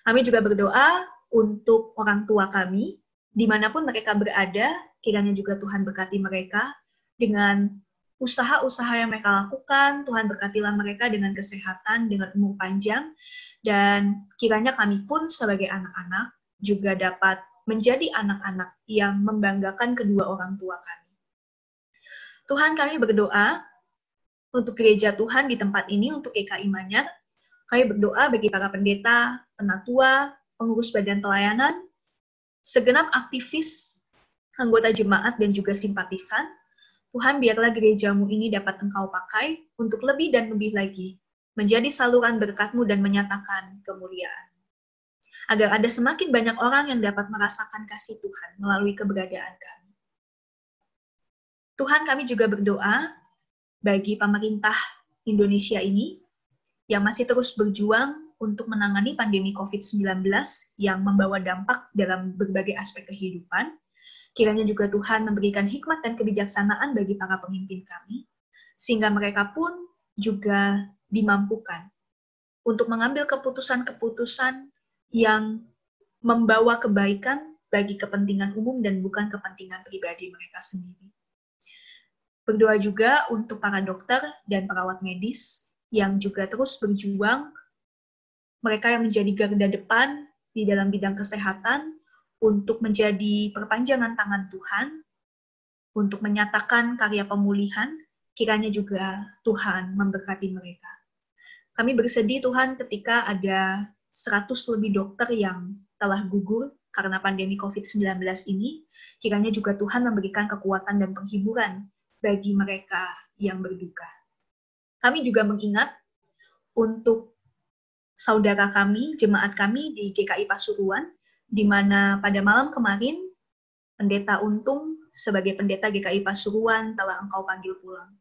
Kami juga berdoa untuk orang tua kami, dimanapun mereka berada, kiranya juga Tuhan berkati mereka dengan usaha-usaha yang mereka lakukan. Tuhan berkatilah mereka dengan kesehatan, dengan umur panjang, dan kiranya kami pun sebagai anak-anak juga dapat menjadi anak-anak yang membanggakan kedua orang tua kami. Tuhan, kami berdoa untuk gereja Tuhan di tempat ini, untuk GKI Manyar. Kami berdoa bagi para pendeta, penatua, pengurus badan pelayanan, segenap aktivis, anggota jemaat, dan juga simpatisan. Tuhan, biarlah gerejamu ini dapat Engkau pakai untuk lebih dan lebih lagi menjadi saluran berkat-Mu dan menyatakan kemuliaan. Agar ada semakin banyak orang yang dapat merasakan kasih Tuhan melalui keberadaan kami. Tuhan, kami juga berdoa bagi pemerintah Indonesia ini yang masih terus berjuang untuk menangani pandemi COVID-19 yang membawa dampak dalam berbagai aspek kehidupan. Kiranya juga Tuhan memberikan hikmat dan kebijaksanaan bagi para pemimpin kami, sehingga mereka pun juga dimampukan untuk mengambil keputusan-keputusan yang membawa kebaikan bagi kepentingan umum dan bukan kepentingan pribadi mereka sendiri. Berdoa juga untuk para dokter dan perawat medis yang juga terus berjuang, mereka yang menjadi garda depan di dalam bidang kesehatan untuk menjadi perpanjangan tangan Tuhan, untuk menyatakan karya pemulihan, kiranya juga Tuhan memberkati mereka. Kami bersedih Tuhan ketika ada 100 lebih dokter yang telah gugur karena pandemi COVID-19 ini, kiranya juga Tuhan memberikan kekuatan dan penghiburan bagi mereka yang berduka. Kami juga mengingat untuk saudara kami, jemaat kami di GKI Pasuruan, di mana pada malam kemarin, Pendeta Untung sebagai pendeta GKI Pasuruan telah Engkau panggil pulang.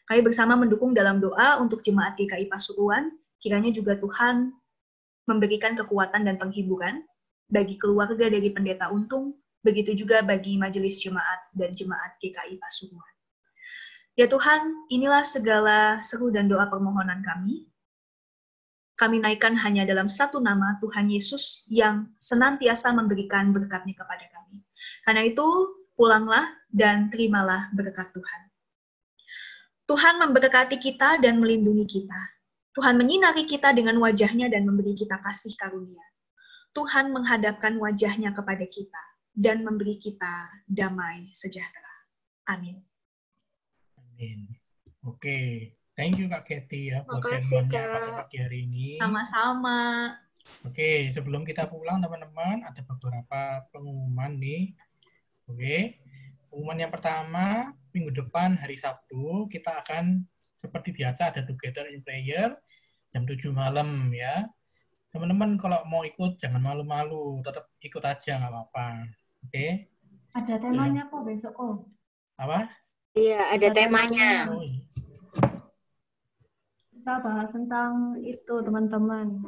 Kami bersama mendukung dalam doa untuk jemaat GKI Pasuruan, kiranya juga Tuhan memberikan kekuatan dan penghiburan bagi keluarga dari Pendeta Untung, begitu juga bagi majelis jemaat dan jemaat GKI Pasuruan. Ya Tuhan, inilah segala seru dan doa permohonan kami. Kami naikkan hanya dalam satu nama, Tuhan Yesus, yang senantiasa memberikan berkat-Nya kepada kami. Karena itu, pulanglah dan terimalah berkat Tuhan. Tuhan memberkati kita dan melindungi kita. Tuhan menyinari kita dengan wajah-Nya dan memberi kita kasih karunia. Tuhan menghadapkan wajah-Nya kepada kita dan memberi kita damai sejahtera. Amin. Amin. Oke, thank you Kak Kety ya buat Makasih, firman-Nya Kak. pada pagi hari ini. Sama-sama. Oke, sebelum kita pulang teman-teman, ada beberapa pengumuman nih. Oke, pengumuman yang pertama, minggu depan hari Sabtu, kita akan seperti biasa ada Together in Prayer, jam 7 malam ya. Teman-teman kalau mau ikut, jangan malu-malu, tetap ikut aja, nggak apa-apa. Oke? Ada temanya kok besok kok. Apa? Iya, ada temanya. Oh, iya. Kita bahas tentang itu teman-teman.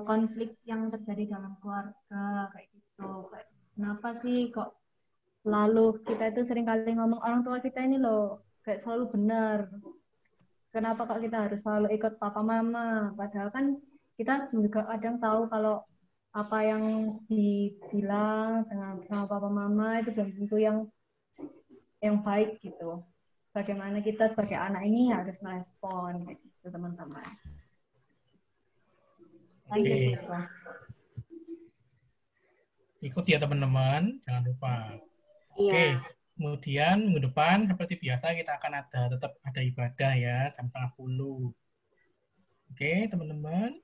Konflik yang terjadi dalam keluarga kayak gitu. Kenapa sih kok selalu kita itu sering kali ngomong orang tua kita ini loh kayak selalu benar. Kenapa kok kita harus selalu ikut papa mama? Padahal kan kita juga kadang tahu kalau apa yang dibilang dengan sama papa mama itu belum tentu yang baik gitu. Bagaimana kita sebagai anak ini harus merespon gitu teman-teman. Oke. Ikut ya teman-teman, jangan lupa. Iya. Oke, kemudian minggu depan seperti biasa kita akan tetap ada ibadah ya, jam 9:30. Oke, teman-teman.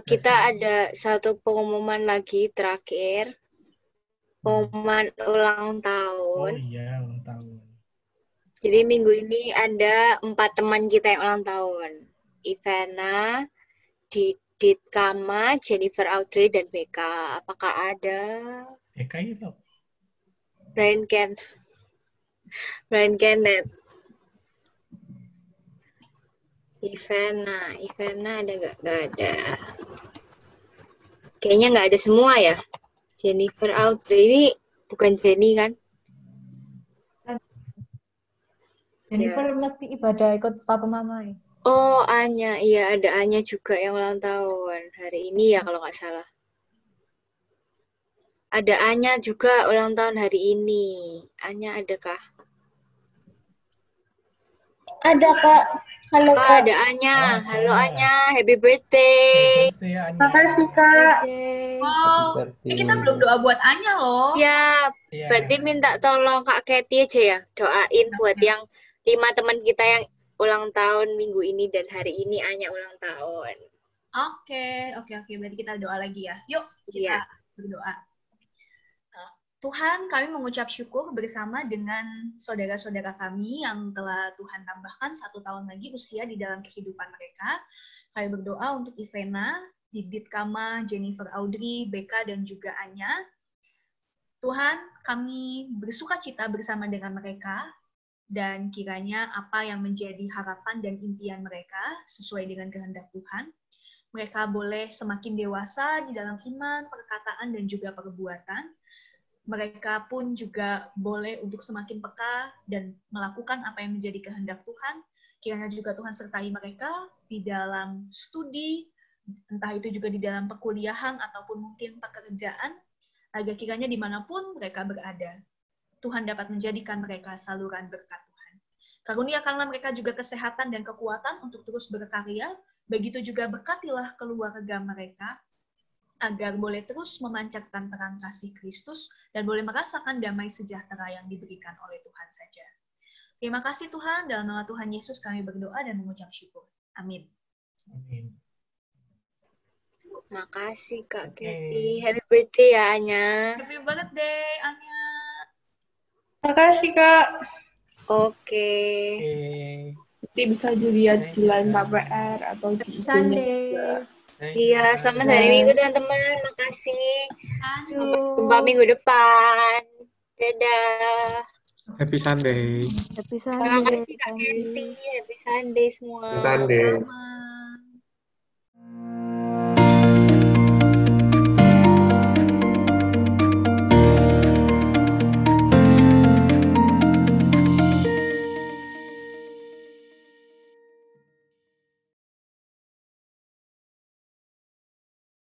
Kita ada satu pengumuman lagi terakhir. Pengumuman ulang Oh tahun. iya, ulang tahun. Jadi minggu ini ada 4 teman kita yang ulang tahun. Ivana, Didit Kama, Jennifer Audrey, dan Becca. Apakah ada? Becca itu. Brian Kenneth. Ivana ada nggak? Nggak ada. Kayaknya nggak ada semua ya. Jennifer Audrey ini bukan Jenny kan? Jennifer mesti ibadah ikut papa mama ya. Oh, Anya. Iya, ada Anya juga yang ulang tahun. Hari ini ya kalau nggak salah. Ada Anya juga ulang tahun hari ini. Anya adakah? Ada Kak. Halo Kak, Kak. ada Anya. Oh, Halo ada. Anya, happy birthday. Birthday, Anya. Makasih Kak. Wow, ini kita belum doa buat Anya loh. Ya, Iya. berarti minta tolong Kak Kety aja ya. Doain buat yang 5 teman kita yang ulang tahun minggu ini dan hari ini Anya ulang tahun. Oke. Berarti kita doa lagi ya. Yuk, kita Iya. berdoa. Tuhan, kami mengucap syukur bersama dengan saudara-saudara kami yang telah Tuhan tambahkan 1 tahun lagi usia di dalam kehidupan mereka. Kami berdoa untuk Ivana, Didit Kama, Jennifer Audrey, Becca, dan juga Anya. Tuhan, kami bersuka cita bersama dengan mereka dan kiranya apa yang menjadi harapan dan impian mereka sesuai dengan kehendak Tuhan. Mereka boleh semakin dewasa di dalam iman, perkataan, dan juga perbuatan. Mereka pun juga boleh untuk semakin peka dan melakukan apa yang menjadi kehendak Tuhan. Kiranya juga Tuhan sertai mereka di dalam studi, entah itu juga di dalam perkuliahan ataupun mungkin pekerjaan, agar kiranya dimanapun mereka berada, Tuhan dapat menjadikan mereka saluran berkat Tuhan. Karuniakanlah mereka juga kesehatan dan kekuatan untuk terus berkarya, begitu juga berkatilah keluarga mereka, agar boleh terus memancarkan terang kasih Kristus dan boleh merasakan damai sejahtera yang diberikan oleh Tuhan saja. Terima kasih Tuhan, dalam nama Tuhan Yesus kami berdoa dan mengucap syukur. Amin. Amin. Makasih Kak Oke. Kety. Happy birthday ya Anya. Happy birthday, Anya. Makasih, Kak. Oke. Oke. Nanti bisa dilihat di lain KPR atau di IG-nya Sunday. juga. Iya, selamat hari Minggu teman-teman. Makasih. Sampai jumpa Aduh. minggu depan. Dadah. Happy Sunday. Happy Terima Sunday. kasih Kak Kety. Happy Sunday semua. Sunday. Sama.